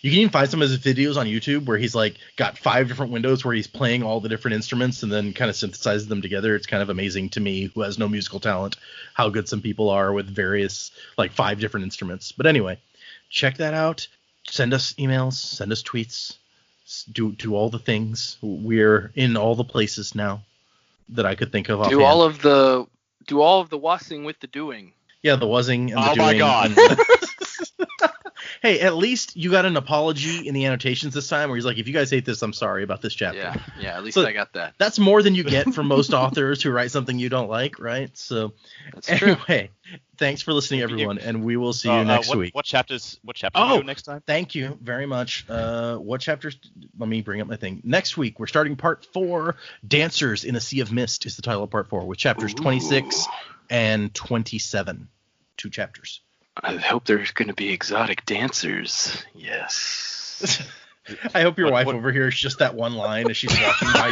You can even find some of his videos on YouTube where he's got 5 different windows where he's playing all the different instruments and then kind of synthesizes them together. It's kind of amazing to me, who has no musical talent, how good some people are with various 5 different instruments. But anyway, check that out. Send us emails, send us tweets, do all the things. We're in all the places now that I could think of. Do all of the wassing with the doing. Yeah, the wuzzing and the doing. Oh my god. Hey, at least you got an apology in the annotations this time, where he's like, if you guys hate this, I'm sorry about this chapter. Yeah, at least I got that. That's more than you get from most authors who write something you don't like, right? So that's true. Anyway, thanks for listening, everyone, and we will see you next week. What chapters are we next time? Thank you very much. What chapters? Let me bring up my thing. Next week, we're starting part 4, Dancers in a Sea of Mist is the title of part 4, with chapters 26 and 27. 2 chapters. I hope there's going to be exotic dancers. Yes. I hope your wife over here is just that one line as she's walking by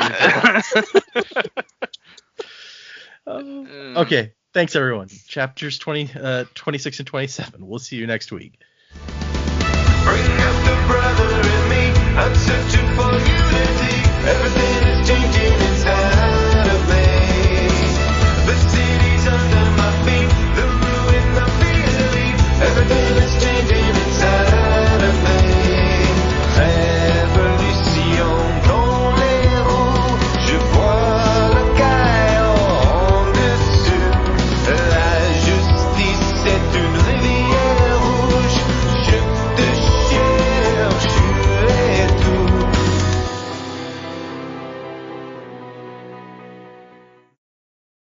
your door. Okay, thanks everyone. Chapters 26 and 27. We'll see you next week. Bring up the brother in me. I'm searching for unity. Everything is changing inside.